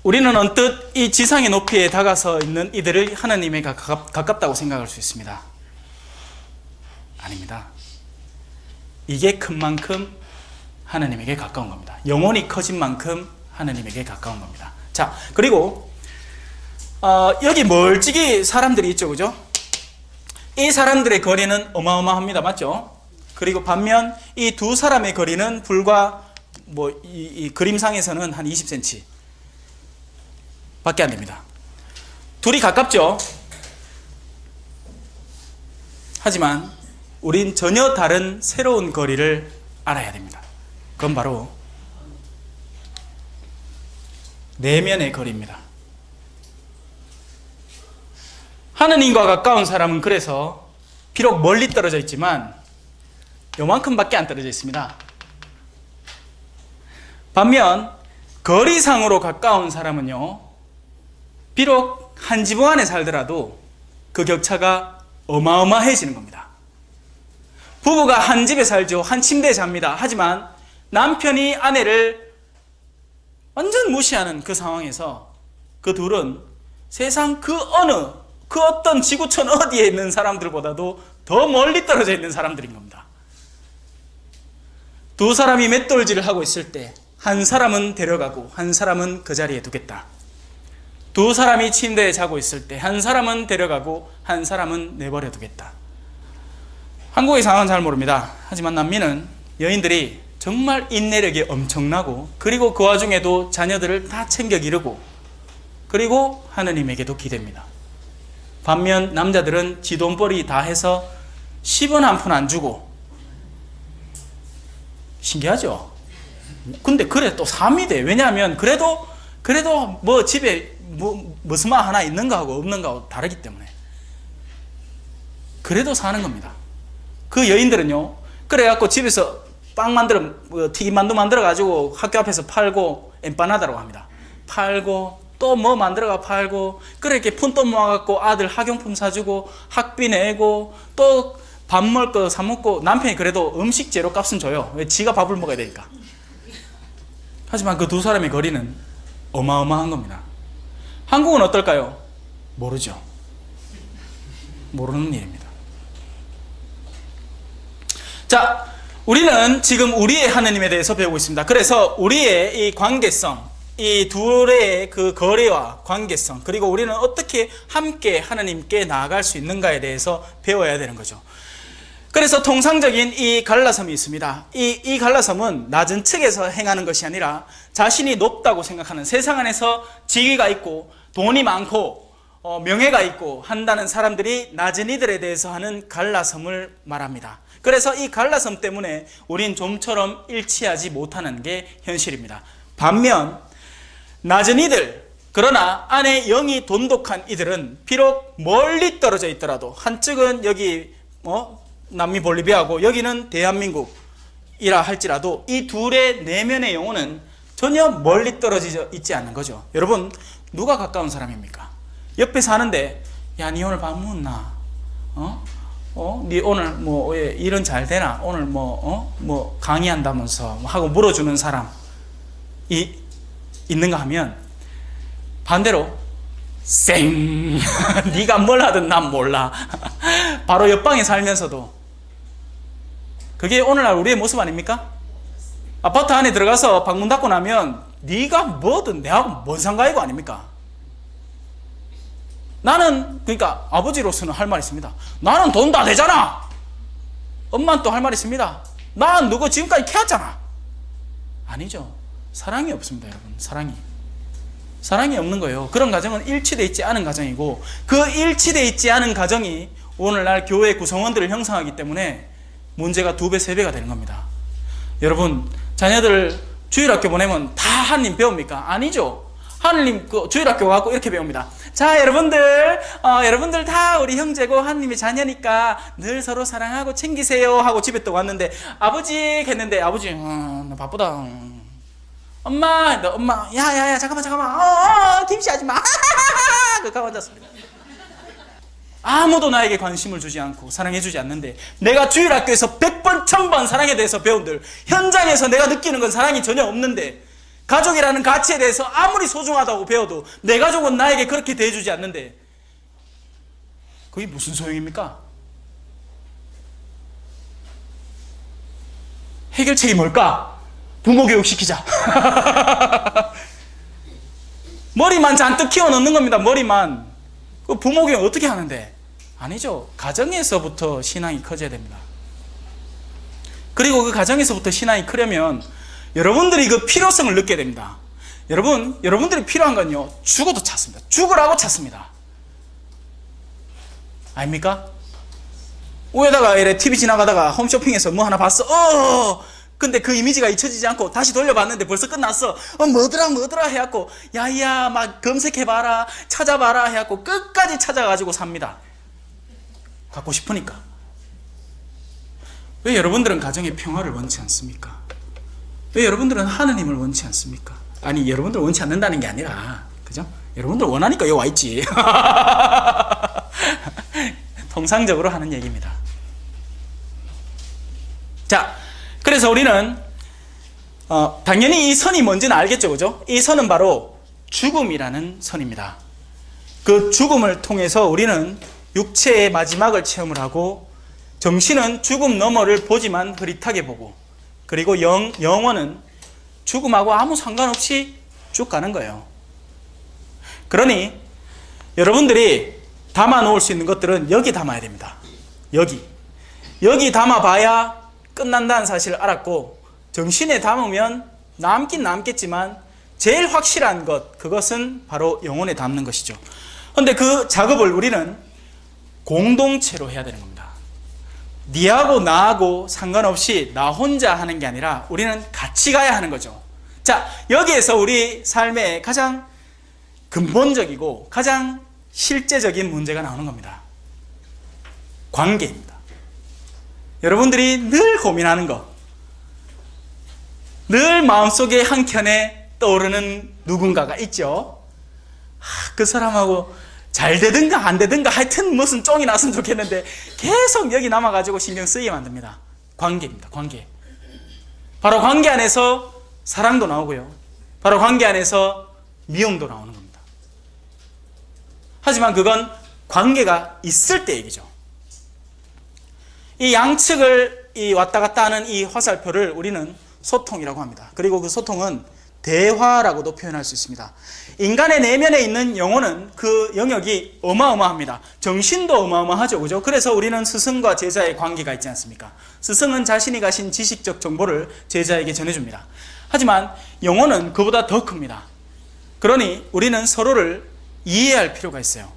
우리는 언뜻 이 지상의 높이에 다가서 있는 이들을 하나님에 가깝다고 생각할 수 있습니다. 아닙니다. 이게 큰 만큼 하나님에게 가까운 겁니다. 영혼이 커진 만큼 하나님에게 가까운 겁니다. 자, 그리고 여기 멀찍이 사람들이 있죠, 그죠? 이 사람들의 거리는 어마어마합니다, 맞죠? 그리고 반면 이 두 사람의 거리는 불과 이 그림상에서는 한 20cm 밖에 안 됩니다. 둘이 가깝죠? 하지만 우린 전혀 다른 새로운 거리를 알아야 됩니다. 그건 바로 내면의 거리입니다. 하느님과 가까운 사람은 그래서 비록 멀리 떨어져 있지만 요만큼밖에 안 떨어져 있습니다. 반면 거리상으로 가까운 사람은요, 비록 한 지붕 안에 살더라도 그 격차가 어마어마해지는 겁니다. 부부가 한 집에 살죠. 한 침대에 잡니다. 하지만 남편이 아내를 완전 무시하는 그 상황에서 그 둘은 세상 그 어떤 지구촌 어디에 있는 사람들보다도 더 멀리 떨어져 있는 사람들인 겁니다. 두 사람이 맷돌질을 하고 있을 때 한 사람은 데려가고 한 사람은 그 자리에 두겠다. 두 사람이 침대에 자고 있을 때 한 사람은 데려가고 한 사람은 내버려 두겠다. 한국의 상황은 잘 모릅니다. 하지만 남미는 여인들이 정말 인내력이 엄청나고, 그리고 그 와중에도 자녀들을 다 챙겨 기르고, 그리고 하느님에게도 기댑니다. 반면 남자들은 지 돈벌이 다 해서 10원 한 푼 안 주고, 신기하죠? 근데 그래 또 삶이 돼. 왜냐하면 그래도 뭐 집에 무슨 말 하나 있는가 하고 없는가 하고 다르기 때문에 그래도 사는 겁니다. 그 여인들은요, 그래갖고 집에서 빵 만들어, 튀김만두 만들어 가지고 학교 앞에서 팔고, 엠파나다라고 합니다. 팔고 또 뭐 만들어가 팔고, 그렇게 푼돈 모아갖고 아들 학용품 사주고 학비 내고, 또 밥 먹을 거 사 먹고, 남편이 그래도 음식 재료 값은 줘요. 왜? 지가 밥을 먹어야 되니까. 하지만 그 두 사람의 거리는 어마어마한 겁니다. 한국은 어떨까요? 모르죠. 모르는 일입니다. 자, 우리는 지금 우리의 하느님에 대해서 배우고 있습니다. 그래서 우리의 이 관계성, 이 둘의 그 거래와 관계성, 그리고 우리는 어떻게 함께 하느님께 나아갈 수 있는가에 대해서 배워야 되는 거죠. 그래서 통상적인 이 갈라섬이 있습니다. 이 갈라섬은 낮은 층에서 행하는 것이 아니라 자신이 높다고 생각하는, 세상 안에서 지위가 있고 돈이 많고 명예가 있고 한다는 사람들이 낮은 이들에 대해서 하는 갈라섬을 말합니다. 그래서 이 갈라섬 때문에 우린 좀처럼 일치하지 못하는 게 현실입니다. 반면 낮은 이들, 그러나 안에 영이 돈독한 이들은 비록 멀리 떨어져 있더라도, 한쪽은 여기 남미 볼리비아고 여기는 대한민국이라 할지라도 이 둘의 내면의 영혼은 전혀 멀리 떨어져 있지 않는 거죠. 여러분, 누가 가까운 사람입니까? 옆에 사는데, 야, 니 오늘 밥 먹었나? 니 오늘 뭐 일은 잘 되나? 오늘 뭐 강의한다면서 하고 물어주는 사람이 있는가 하면, 반대로 쌩 네가 뭘 하든 난 몰라. 바로 옆방에 살면서도 그게 오늘날 우리의 모습 아닙니까? 아파트 안에 들어가서 방문 닫고 나면 네가 뭐든 내하고 뭔 상관이고 아닙니까? 나는, 그러니까 아버지로서는 할 말이 있습니다. 나는 돈 다 되잖아. 엄마는 또 할 말이 있습니다. 난 누구 지금까지 키웠잖아. 아니죠. 사랑이 없습니다, 여러분. 사랑이 없는 거예요. 그런 가정은 일치되어 있지 않은 가정이고, 그 일치되어 있지 않은 가정이 오늘날 교회 구성원들을 형성하기 때문에 문제가 2배, 3배가 되는 겁니다. 여러분, 자녀들 주일학교 보내면 다 하느님 배웁니까? 아니죠. 하느님 주일학교 가고 이렇게 배웁니다. 자, 여러분들 다 우리 형제고 하느님의 자녀니까 늘 서로 사랑하고 챙기세요 하고 집에 또 왔는데, 아버지 했는데, 아버지 나 바쁘다. 엄마, 야, 잠깐만, 김씨하지 마. 그렇게 앉았습니다. 아무도 나에게 관심을 주지 않고 사랑해주지 않는데, 내가 주일학교에서 100번, 1000번 사랑에 대해서 배운들, 현장에서 내가 느끼는 건 사랑이 전혀 없는데, 가족이라는 가치에 대해서 아무리 소중하다고 배워도 내 가족은 나에게 그렇게 대해주지 않는데, 그게 무슨 소용입니까? 해결책이 뭘까? 부모 교육시키자. 머리만 잔뜩 키워넣는 겁니다. 머리만. 그 부모 교육 어떻게 하는데? 아니죠. 가정에서부터 신앙이 커져야 됩니다. 그리고 그 가정에서부터 신앙이 크려면 여러분들이 그 필요성을 느껴야 됩니다. 여러분들이 필요한 건요, 죽어도 찾습니다. 죽으라고 찾습니다. 아닙니까? 위에다가 이래 TV 지나가다가 홈쇼핑에서 뭐 하나 봤어. 근데 그 이미지가 잊혀지지 않고 다시 돌려봤는데 벌써 끝났어. 뭐더라 해갖고, 야야 막 검색해봐라, 찾아봐라 해갖고 끝까지 찾아가지고 삽니다. 갖고 싶으니까. 왜 여러분들은 가정의 평화를 원치 않습니까? 왜 여러분들은 하느님을 원치 않습니까? 아니, 여러분들 원치 않는다는 게 아니라, 그죠? 여러분들 원하니까 여기 와있지. 통상적으로 하는 얘기입니다. 자, 그래서 우리는 당연히 이 선이 뭔지는 알겠죠, 그죠? 이 선은 바로 죽음이라는 선입니다. 그 죽음을 통해서 우리는 육체의 마지막을 체험을 하고, 정신은 죽음 너머를 보지만 흐릿하게 보고, 그리고 영혼은 죽음하고 아무 상관없이 쭉 가는 거예요. 그러니 여러분들이 담아 놓을 수 있는 것들은 여기 담아야 됩니다. 여기 담아봐야 끝난다는 사실을 알았고, 정신에 담으면 남긴 남겠지만 제일 확실한 것, 그것은 바로 영혼에 담는 것이죠. 그런데 그 작업을 우리는 공동체로 해야 되는 겁니다. 니하고 나하고 상관없이 나 혼자 하는 게 아니라 우리는 같이 가야 하는 거죠. 자, 여기에서 우리 삶의 가장 근본적이고 가장 실제적인 문제가 나오는 겁니다. 관계입니다. 여러분들이 늘 고민하는 거, 늘 마음속에 한켠에 떠오르는 누군가가 있죠. 그 사람하고 잘 되든가 안 되든가 하여튼 무슨 쫑이 났으면 좋겠는데 계속 여기 남아가지고 신경 쓰이게 만듭니다. 관계입니다. 관계. 바로 관계 안에서 사랑도 나오고요, 바로 관계 안에서 미움도 나오는 겁니다. 하지만 그건 관계가 있을 때 얘기죠. 이 양측을 왔다 갔다 하는 이 화살표를 우리는 소통이라고 합니다. 그리고 그 소통은 대화라고도 표현할 수 있습니다. 인간의 내면에 있는 영혼은 그 영역이 어마어마합니다. 정신도 어마어마하죠, 그죠? 그래서 우리는 스승과 제자의 관계가 있지 않습니까? 스승은 자신이 가신 지식적 정보를 제자에게 전해줍니다. 하지만 영혼은 그보다 더 큽니다. 그러니 우리는 서로를 이해할 필요가 있어요.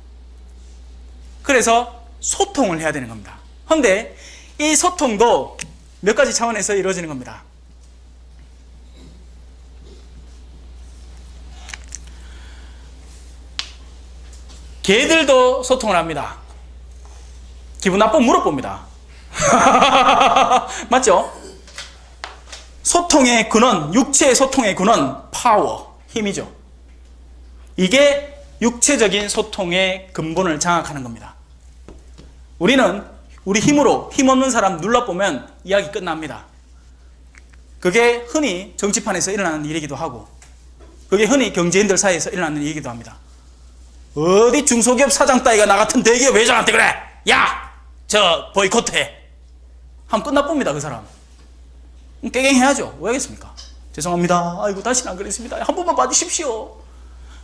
그래서 소통을 해야 되는 겁니다. 그런데 이 소통도 몇 가지 차원에서 이루어지는 겁니다. 개들도 소통을 합니다. 기분 나쁘면 물어봅니다. 맞죠? 소통의 근원, 육체의 소통의 근원, 파워, 힘이죠. 이게 육체적인 소통의 근본을 장악하는 겁니다. 우리는 우리 힘으로 힘없는 사람 눌러보면 이야기 끝납니다. 그게 흔히 정치판에서 일어나는 일이기도 하고, 그게 흔히 경제인들 사이에서 일어나는 일이기도 합니다. 어디 중소기업 사장 따위가 나 같은 대기업 회장한테 그래, 야! 저 보이콧해! 하면 끝나봅니다, 그 사람. 깨갱해야죠. 왜 하겠습니까? 죄송합니다. 아이고, 다시는 안 그랬습니다. 한 번만 봐주십시오.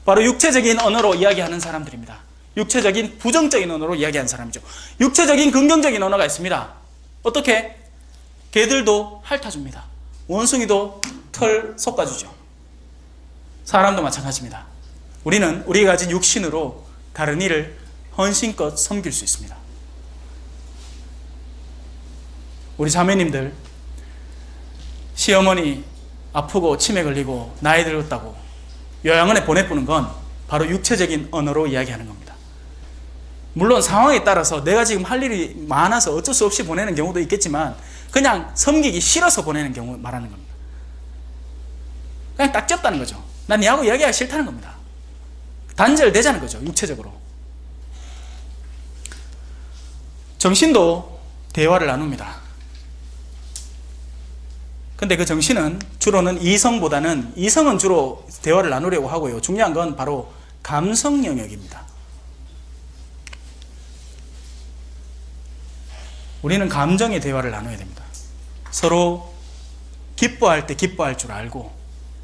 바로 육체적인 언어로 이야기하는 사람들입니다. 육체적인 부정적인 언어로 이야기하는 사람이죠. 육체적인 긍정적인 언어가 있습니다. 어떻게? 개들도 핥아줍니다. 원숭이도 털 솎아주죠. 사람도 마찬가지입니다. 우리는 우리가 가진 육신으로 다른 이를 헌신껏 섬길 수 있습니다. 우리 자매님들, 시어머니 아프고 치매 걸리고 나이 들었다고 요양원에 보내보는 건 바로 육체적인 언어로 이야기하는 겁니다. 물론 상황에 따라서 내가 지금 할 일이 많아서 어쩔 수 없이 보내는 경우도 있겠지만 그냥 섬기기 싫어서 보내는 경우 말하는 겁니다. 그냥 딱 쪘다는 거죠. 난 니하고 이야기하기 싫다는 겁니다. 단절되자는 거죠, 육체적으로. 정신도 대화를 나눕니다. 근데 그 정신은 주로는 이성은 주로 대화를 나누려고 하고요. 중요한 건 바로 감성 영역입니다. 우리는 감정의 대화를 나눠야 됩니다. 서로 기뻐할 때 기뻐할 줄 알고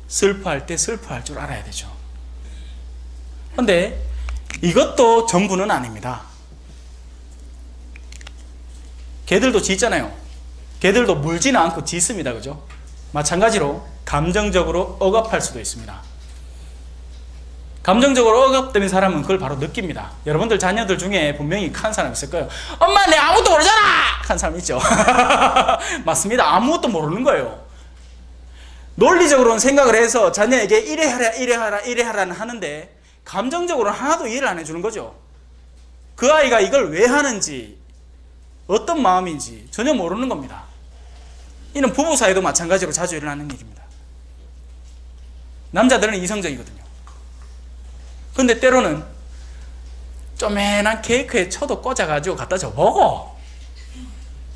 슬퍼할 때 슬퍼할 줄 알아야 되죠. 그런데 이것도 전부는 아닙니다. 개들도 짖잖아요. 개들도 물지는 않고 짖습니다. 그죠? 마찬가지로 감정적으로 억압할 수도 있습니다. 감정적으로 억압되는 사람은 그걸 바로 느낍니다. 여러분들 자녀들 중에 분명히 큰 사람 있을 거예요. 엄마, 내 아무것도 모르잖아! 한 사람 있죠. 맞습니다. 아무것도 모르는 거예요. 논리적으로는 생각을 해서 자녀에게 이래 하라, 이래 하라, 이래 하라는 하는데 감정적으로는 하나도 이해를 안 해주는 거죠. 그 아이가 이걸 왜 하는지, 어떤 마음인지 전혀 모르는 겁니다. 이는 부부 사이도 마찬가지로 자주 일어나는 일입니다. 남자들은 이성적이거든요. 근데 때로는 쪼맨한 케이크에 초도 꽂아가지고 갖다 줘보고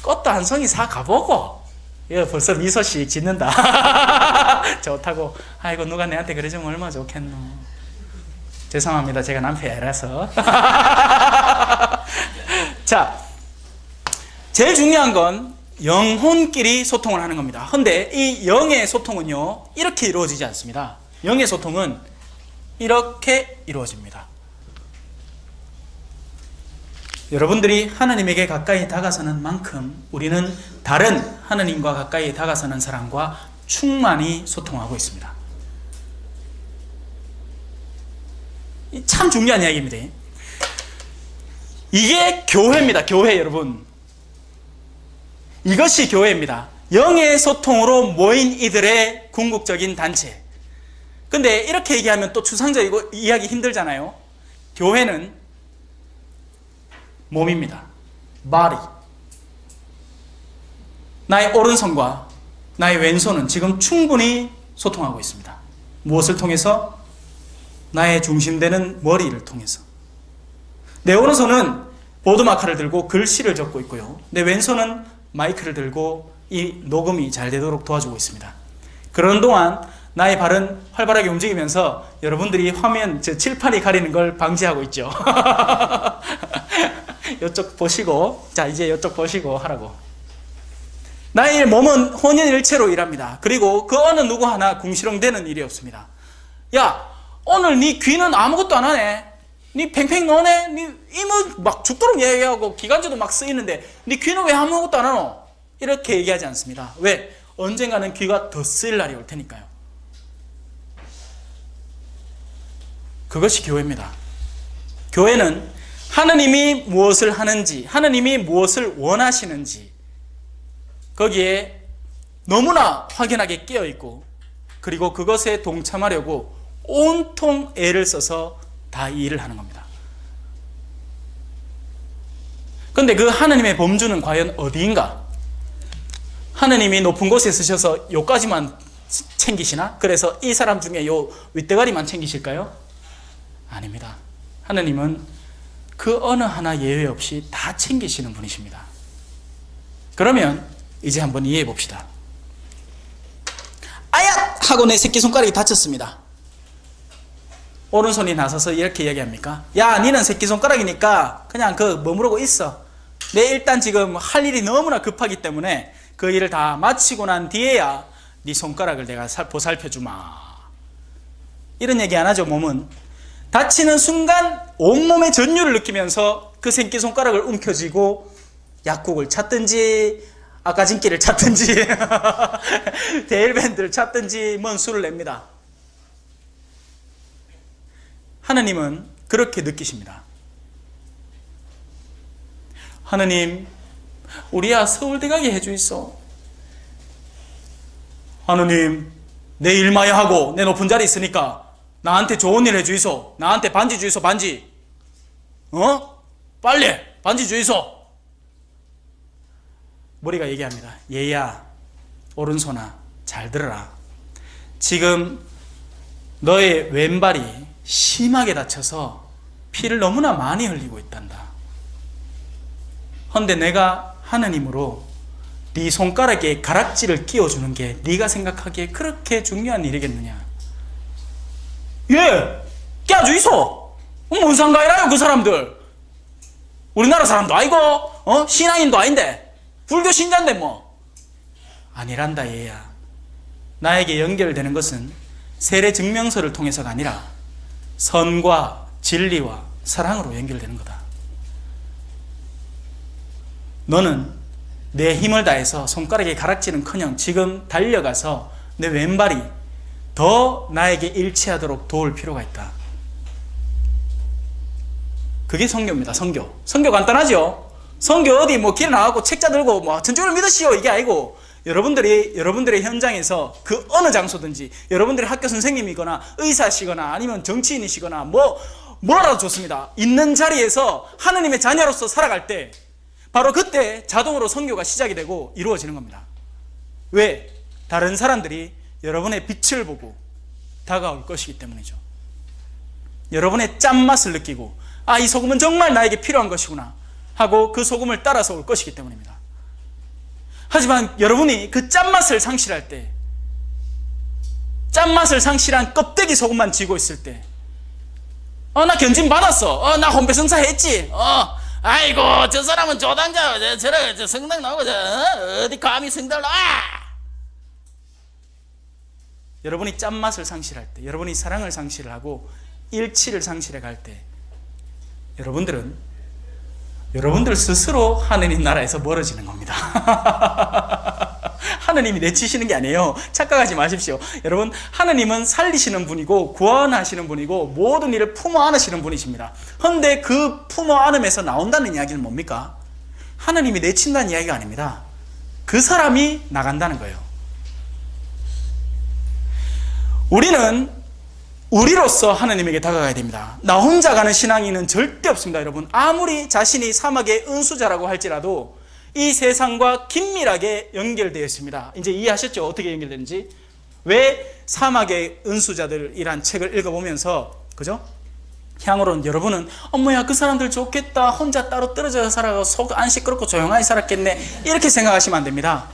꽃도 한 송이 사 가보고 이거 벌써 미소씩 짓는다. 좋다고. 아이고, 누가 내한테 그래주면 얼마나 좋겠노. 죄송합니다. 제가 남편이라서. 자, 제일 중요한 건 영혼끼리 소통을 하는 겁니다. 근데 이 영의 소통은요, 이렇게 이루어지지 않습니다. 영의 소통은 이렇게 이루어집니다. 여러분들이 하나님에게 가까이 다가서는 만큼 우리는 다른 하나님과 가까이 다가서는 사람과 충만히 소통하고 있습니다. 참 중요한 이야기입니다. 이게 교회입니다. 교회 여러분. 이것이 교회입니다. 영의 소통으로 모인 이들의 궁극적인 단체. 근데 이렇게 얘기하면 또 추상적이고 이해하기 힘들잖아요. 교회는 몸입니다. body. 나의 오른손과 나의 왼손은 지금 충분히 소통하고 있습니다. 무엇을 통해서? 나의 중심되는 머리를 통해서. 내 오른손은 보드마카를 들고 글씨를 적고 있고요. 내 왼손은 마이크를 들고 이 녹음이 잘 되도록 도와주고 있습니다. 그런 동안 나의 발은 활발하게 움직이면서 여러분들이 화면 칠판이 가리는 걸 방지하고 있죠. 이쪽 보시고, 자 이제 이쪽 보시고 하라고. 나의 몸은 혼연일체로 일합니다. 그리고 그 어느 누구 하나 궁시렁대는 일이 없습니다. 야, 오늘 네 귀는 아무것도 안 하네. 네 팽팽 너네. 네 이모 막 죽도록 얘기하고 기관지도 막 쓰이는데 네 귀는 왜 아무것도 안 하노? 이렇게 얘기하지 않습니다. 왜? 언젠가는 귀가 더 쓰일 날이 올 테니까요. 그것이 교회입니다. 교회는 하느님이 무엇을 하는지, 하느님이 무엇을 원하시는지 거기에 너무나 확연하게 깨어있고, 그리고 그것에 동참하려고 온통 애를 써서 다 이 일을 하는 겁니다. 그런데 그 하느님의 범주는 과연 어디인가? 하느님이 높은 곳에 쓰셔서 요까지만 챙기시나? 그래서 이 사람 중에 요 윗대가리만 챙기실까요? 아닙니다. 하느님은 그 어느 하나 예외 없이 다 챙기시는 분이십니다. 그러면 이제 한번 이해해 봅시다. 아야! 하고 내 새끼손가락이 다쳤습니다. 오른손이 나서서 이렇게 이야기합니까? 야, 니는 새끼손가락이니까 그냥 머무르고 있어. 내 일단 지금 할 일이 너무나 급하기 때문에 그 일을 다 마치고 난 뒤에야 네 손가락을 내가 보살펴주마. 이런 얘기 안 하죠. 몸은 다치는 순간 온몸의 전율을 느끼면서 그 새끼손가락을 움켜쥐고 약국을 찾든지 아까진기를 찾든지 데일밴드를 찾든지 뭔 수를 냅니다. 하느님은 그렇게 느끼십니다. 하느님, 우리야 서울대 가게 해주이소. 하느님, 내 일마야 하고 내 높은 자리 있으니까 나한테 좋은 일 해주이소. 나한테 반지 주이소. 반지. 빨리 반지 주이소. 머리가 얘기합니다. 얘야, 오른손아, 잘 들어라. 지금 너의 왼발이 심하게 다쳐서 피를 너무나 많이 흘리고 있단다. 헌데 내가 하느님으로 네 손가락에 가락지를 끼워주는 게 네가 생각하기에 그렇게 중요한 일이겠느냐? 예, 깨워주이소. 뭔 상관이라요 그 사람들. 우리나라 사람도 아니고 신앙인도 아닌데 불교 신자인데 뭐. 아니란다 얘야. 나에게 연결되는 것은 세례 증명서를 통해서가 아니라 선과 진리와 사랑으로 연결되는 거다. 너는 내 힘을 다해서 손가락에 가락지는커녕 지금 달려가서 내 왼발이 더 나에게 일치하도록 도울 필요가 있다. 그게 선교입니다. 선교. 선교 간단하죠? 선교 어디 길 나가고 책자 들고 천주교를 믿으시오 이게 아니고, 여러분들의 현장에서 그 어느 장소든지 여러분들의 학교 선생님이거나 의사시거나 아니면 정치인이시거나 뭐라도 좋습니다. 있는 자리에서 하느님의 자녀로서 살아갈 때 바로 그때 자동으로 선교가 시작이 되고 이루어지는 겁니다. 왜? 다른 사람들이 여러분의 빛을 보고 다가올 것이기 때문이죠. 여러분의 짠맛을 느끼고 이 소금은 정말 나에게 필요한 것이구나 하고 그 소금을 따라서 올 것이기 때문입니다. 하지만 여러분이 그 짠맛을 상실할 때, 짠맛을 상실한 껍데기 소금만 쥐고 있을 때, 나 견진 받았어. 나 혼배성사 했지. 아이고 저 사람은 조당자, 저 성당 나오고 어디 감히 성당 나와. 여러분이 짠맛을 상실할 때, 여러분이 사랑을 상실하고 일치를 상실해 갈 때 여러분들 스스로 하느님 나라에서 멀어지는 겁니다. 하느님이 내치시는 게 아니에요. 착각하지 마십시오. 여러분, 하느님은 살리시는 분이고 구원하시는 분이고 모든 일을 품어 안으시는 분이십니다. 그런데 그 품어 안음에서 나온다는 이야기는 뭡니까? 하느님이 내친다는 이야기가 아닙니다. 그 사람이 나간다는 거예요. 우리는 우리로서 하느님에게 다가가야 됩니다. 나 혼자 가는 신앙인은 절대 없습니다. 여러분, 아무리 자신이 사막의 은수자라고 할지라도 이 세상과 긴밀하게 연결되어 있습니다. 이제 이해하셨죠? 어떻게 연결되는지. 왜 사막의 은수자들이란 책을 읽어보면서, 그죠? 향후로는 여러분은 어머야 그 사람들 좋겠다, 혼자 따로 떨어져 살아가 속 안 시끄럽고 조용하게 살았겠네, 이렇게 생각하시면 안 됩니다.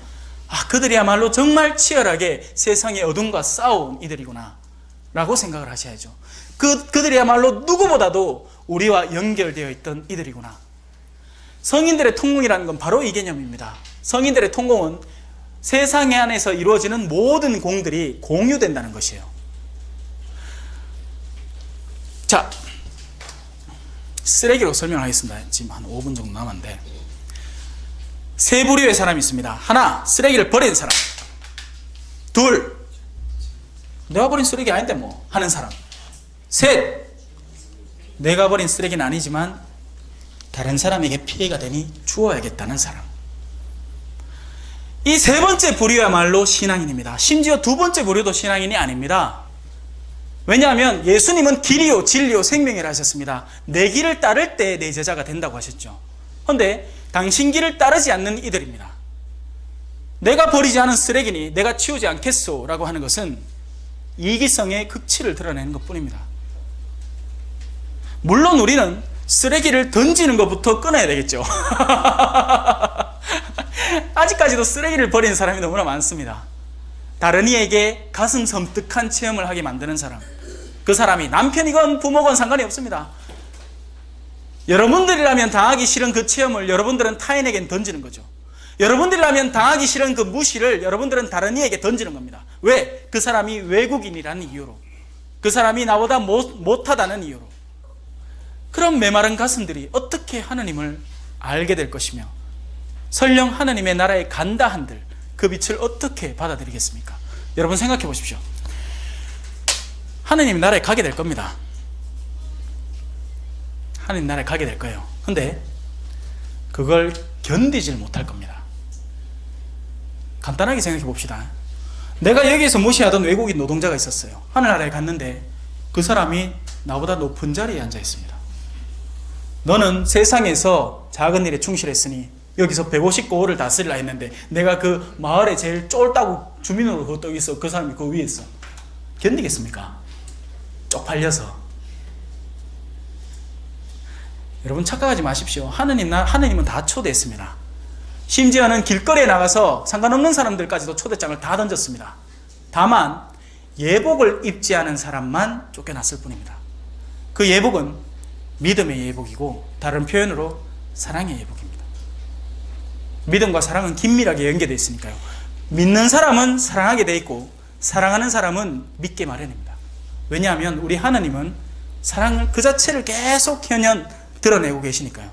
아, 그들이야말로 정말 치열하게 세상의 어둠과 싸운 이들이구나 라고 생각을 하셔야죠. 그들이야말로 누구보다도 우리와 연결되어 있던 이들이구나. 성인들의 통공이라는 건 바로 이 개념입니다. 성인들의 통공은 세상 안에서 이루어지는 모든 공들이 공유된다는 것이에요. 자, 쓰레기로 설명하겠습니다. 지금 한 5분 정도 남았는데, 세 부류의 사람이 있습니다. 하나, 쓰레기를 버린 사람. 둘, 내가 버린 쓰레기 아닌데 뭐 하는 사람. 셋, 내가 버린 쓰레기는 아니지만 다른 사람에게 피해가 되니 주워야겠다는 사람. 이 세 번째 부류야말로 신앙인입니다. 심지어 두 번째 부류도 신앙인이 아닙니다. 왜냐하면 예수님은 길이요 진리요 생명이라 하셨습니다. 내 길을 따를 때 내 제자가 된다고 하셨죠. 그런데 당신 길을 따르지 않는 이들입니다. 내가 버리지 않은 쓰레기니 내가 치우지 않겠소 라고 하는 것은 이기성의 극치를 드러내는 것뿐입니다. 물론 우리는 쓰레기를 던지는 것부터 끊어야 되겠죠. 아직까지도 쓰레기를 버리는 사람이 너무나 많습니다. 다른 이에게 가슴 섬뜩한 체험을 하게 만드는 사람, 그 사람이 남편이건 부모건 상관이 없습니다. 여러분들이라면 당하기 싫은 그 체험을 여러분들은 타인에게 던지는 거죠. 여러분들이라면 당하기 싫은 그 무시를 여러분들은 다른 이에게 던지는 겁니다. 왜? 그 사람이 외국인이라는 이유로, 그 사람이 나보다 못하다는 이유로. 그런 메마른 가슴들이 어떻게 하느님을 알게 될 것이며, 설령 하느님의 나라에 간다 한들 그 빛을 어떻게 받아들이겠습니까? 여러분 생각해 보십시오. 하느님 나라에 가게 될 겁니다. 하느님 나라에 가게 될 거예요. 근데 그걸 견디질 못할 겁니다. 간단하게 생각해 봅시다. 내가 여기에서 무시하던 외국인 노동자가 있었어요. 하늘나라에 갔는데 그 사람이 나보다 높은 자리에 앉아 있습니다. 너는 세상에서 작은 일에 충실했으니 여기서 150고을을 다스리라 했는데 내가 그 마을에 제일 쫄다고 주민으로 그것도 있어. 그 사람이 그 위에 있어. 견디겠습니까? 쪽팔려서. 여러분 착각하지 마십시오. 하느님은 다 초대했습니다. 심지어는 길거리에 나가서 상관없는 사람들까지도 초대장을 다 던졌습니다. 다만 예복을 입지 않은 사람만 쫓겨났을 뿐입니다. 그 예복은 믿음의 예복이고 다른 표현으로 사랑의 예복입니다. 믿음과 사랑은 긴밀하게 연계되어 있으니까요. 믿는 사람은 사랑하게 되어 있고 사랑하는 사람은 믿게 마련입니다. 왜냐하면 우리 하나님은 사랑을 그 자체를 계속 현현 드러내고 계시니까요.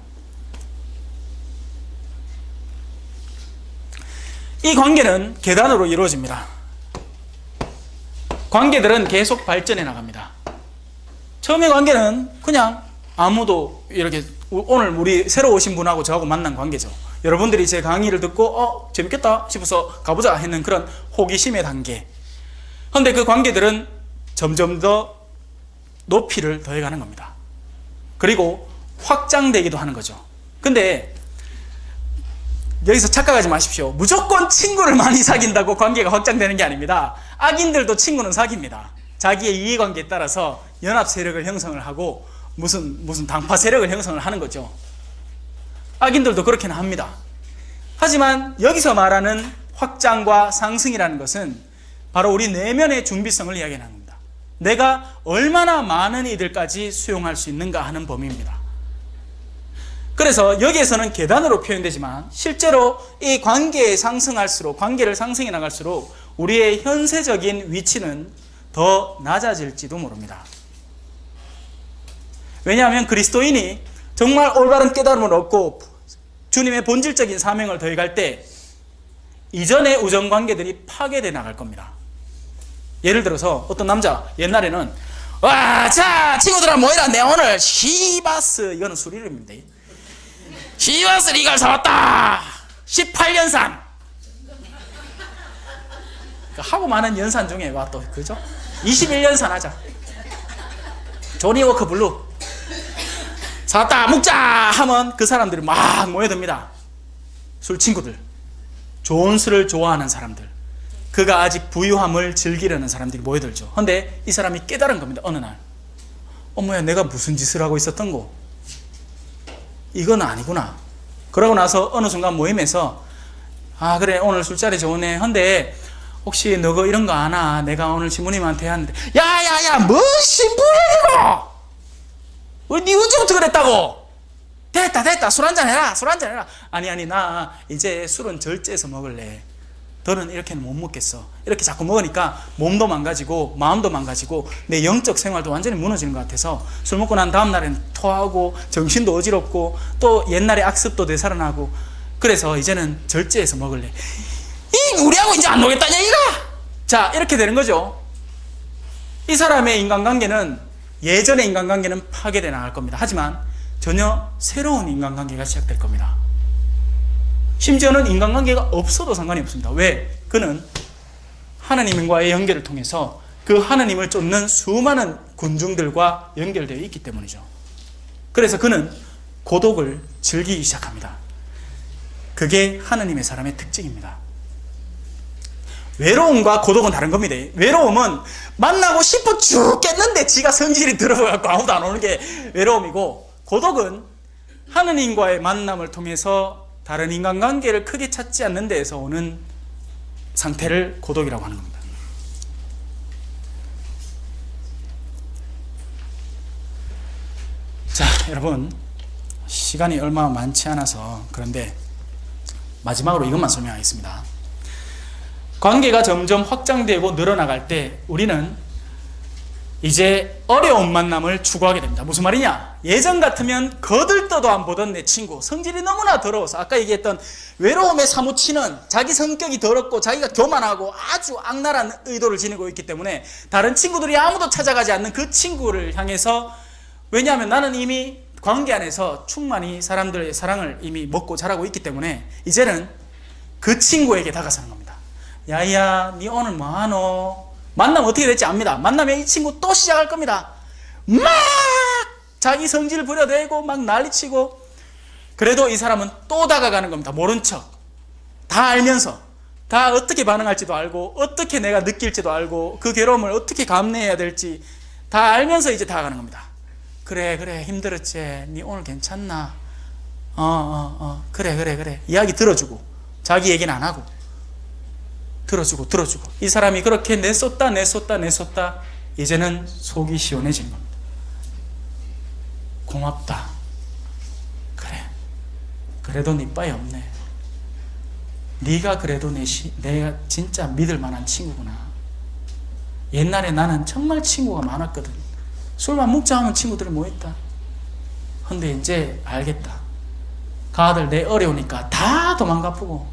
이 관계는 계단으로 이루어집니다. 관계들은 계속 발전해 나갑니다. 처음의 관계는 그냥 아무도 이렇게 오늘 우리 새로 오신 분하고 저하고 만난 관계죠. 여러분들이 제 강의를 듣고 재밌겠다 싶어서 가보자 했는 그런 호기심의 단계. 그런데 그 관계들은 점점 더 높이를 더해가는 겁니다. 그리고 확장되기도 하는 거죠. 근데 여기서 착각하지 마십시오. 무조건 친구를 많이 사귄다고 관계가 확장되는 게 아닙니다. 악인들도 친구는 사깁니다. 자기의 이해관계에 따라서 연합 세력을 형성을 하고 무슨 당파 세력을 형성을 하는 거죠. 악인들도 그렇게는 합니다. 하지만 여기서 말하는 확장과 상승이라는 것은 바로 우리 내면의 준비성을 이야기하는 겁니다. 내가 얼마나 많은 이들까지 수용할 수 있는가 하는 범위입니다. 그래서 여기에서는 계단으로 표현되지만 실제로 이 관계를 상승해 나갈수록 우리의 현세적인 위치는 더 낮아질지도 모릅니다. 왜냐하면 그리스도인이 정말 올바른 깨달음을 얻고 주님의 본질적인 사명을 더해갈 때 이전의 우정관계들이 파괴돼 나갈 겁니다. 예를 들어서 어떤 남자, 옛날에는 와, 자 친구들아 모이라, 내 오늘 시바스, 이거는 술 이름입니다. 시바스 이걸 사왔다. 18년산. 하고 많은 연산 중에 와 또 그죠? 21년산 하자. 조니 워커 블루 사왔다 먹자 하면 그 사람들이 막 모여듭니다. 술 친구들, 좋은 술을 좋아하는 사람들, 그가 아직 부유함을 즐기려는 사람들이 모여들죠. 근데 이 사람이 깨달은 겁니다. 어느 날 어머야, 내가 무슨 짓을 하고 있었던 거, 이건 아니구나. 그러고 나서 어느 순간 모임에서 아 그래 오늘 술자리 좋네. 근데 혹시 너가 이런 거 아나? 내가 오늘 신부님한테 하는데 야야야 뭔 신부님이고? 니 언제부터 그랬다고? 됐다 술 한잔 해라. 아니 나 이제 술은 절제해서 먹을래. 너는 이렇게는 못 먹겠어. 이렇게 자꾸 먹으니까 몸도 망가지고 마음도 망가지고 내 영적 생활도 완전히 무너지는 것 같아서 술 먹고 난 다음 날에는 토하고 정신도 어지럽고 또 옛날의 악습도 되살아나고 그래서 이제는 절제해서 먹을래. 우리하고 이제 안 놀겠다냐 이가? 자, 이렇게 되는 거죠. 이 사람의 인간관계는, 예전의 인간관계는 파괴돼 나갈 겁니다. 하지만 전혀 새로운 인간관계가 시작될 겁니다. 심지어는 인간관계가 없어도 상관이 없습니다. 왜? 그는 하나님과의 연결을 통해서 그 하나님을 쫓는 수많은 군중들과 연결되어 있기 때문이죠. 그래서 그는 고독을 즐기기 시작합니다. 그게 하나님의 사람의 특징입니다. 외로움과 고독은 다른 겁니다. 외로움은 만나고 싶어 죽겠는데 지가 성질이 들어가고 아무도 안 오는 게 외로움이고, 고독은 하느님과의 만남을 통해서 다른 인간관계를 크게 찾지 않는 데에서 오는 상태를 고독이라고 하는 겁니다. 자, 여러분 시간이 얼마 많지 않아서 그런데 마지막으로 이것만 설명하겠습니다. 관계가 점점 확장되고 늘어나갈 때 우리는 이제 어려운 만남을 추구하게 됩니다. 무슨 말이냐? 예전 같으면 거들떠도 안 보던 내 친구, 성질이 너무나 더러워서 아까 얘기했던 외로움에 사무치는, 자기 성격이 더럽고 자기가 교만하고 아주 악랄한 의도를 지니고 있기 때문에 다른 친구들이 아무도 찾아가지 않는 그 친구를 향해서, 왜냐하면 나는 이미 관계 안에서 충만히 사람들의 사랑을 이미 먹고 자라고 있기 때문에 이제는 그 친구에게 다가서는 겁니다. 야야, 니 오늘 뭐하노? 만나면 어떻게 될지 압니다. 만나면 이 친구 또 시작할 겁니다. 막 자기 성질 부려대고 막 난리치고, 그래도 이 사람은 또 다가가는 겁니다. 모른 척. 다 알면서, 다 어떻게 반응할지도 알고 어떻게 내가 느낄지도 알고 그 괴로움을 어떻게 감내해야 될지 다 알면서 이제 다가가는 겁니다. 그래 힘들었지? 니 오늘 괜찮나? 그래 이야기 들어주고, 자기 얘기는 안 하고 들어주고 이 사람이 그렇게 내쏟다 이제는 속이 시원해지는 겁니다. 고맙다. 그래도 네 빠이 없네. 네가 그래도 내가 진짜 믿을 만한 친구구나. 옛날에 나는 정말 친구가 많았거든. 술만 먹자 하면 친구들이 모였다. 근데 이제 알겠다. 가들 내 어려우니까 다 도망가쁘고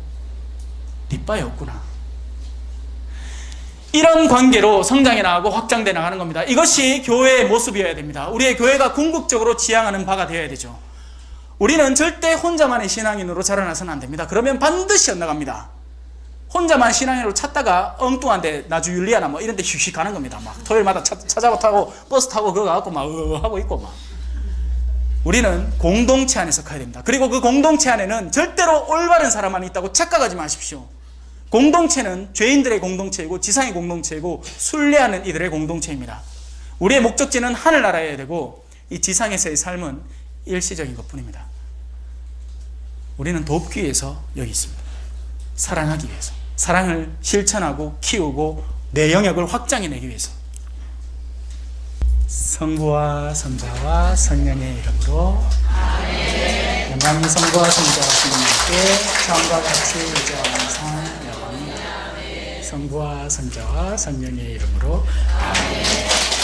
네 빠이 없구나. 이런 관계로 성장해 나가고 확장돼 나가는 겁니다. 이것이 교회의 모습이어야 됩니다. 우리의 교회가 궁극적으로 지향하는 바가 되어야 되죠. 우리는 절대 혼자만의 신앙인으로 자라나서는 안 됩니다. 그러면 반드시 엇나갑니다. 혼자만 신앙인으로 찾다가 엉뚱한데 나주 윤리아나 뭐 이런 데 휙휙 가는 겁니다. 막 토요일마다 차자고 타고 버스 타고 그거 가고 막 하고 있고 막. 우리는 공동체 안에서 가야 됩니다. 그리고 그 공동체 안에는 절대로 올바른 사람만 있다고 착각하지 마십시오. 공동체는 죄인들의 공동체이고 지상의 공동체이고 순례하는 이들의 공동체입니다. 우리의 목적지는 하늘나라여야 되고 이 지상에서의 삶은 일시적인 것뿐입니다. 우리는 돕기 위해서 여기 있습니다. 사랑하기 위해서, 사랑을 실천하고 키우고 내 영역을 확장해내기 위해서. 성부와 성자와 성령의 이름으로 아멘. 영광이 성부와 성자와 성령께 처음과 같이 이제와 항상 영원히. 성부와 성자와 성령의 이름으로 아멘.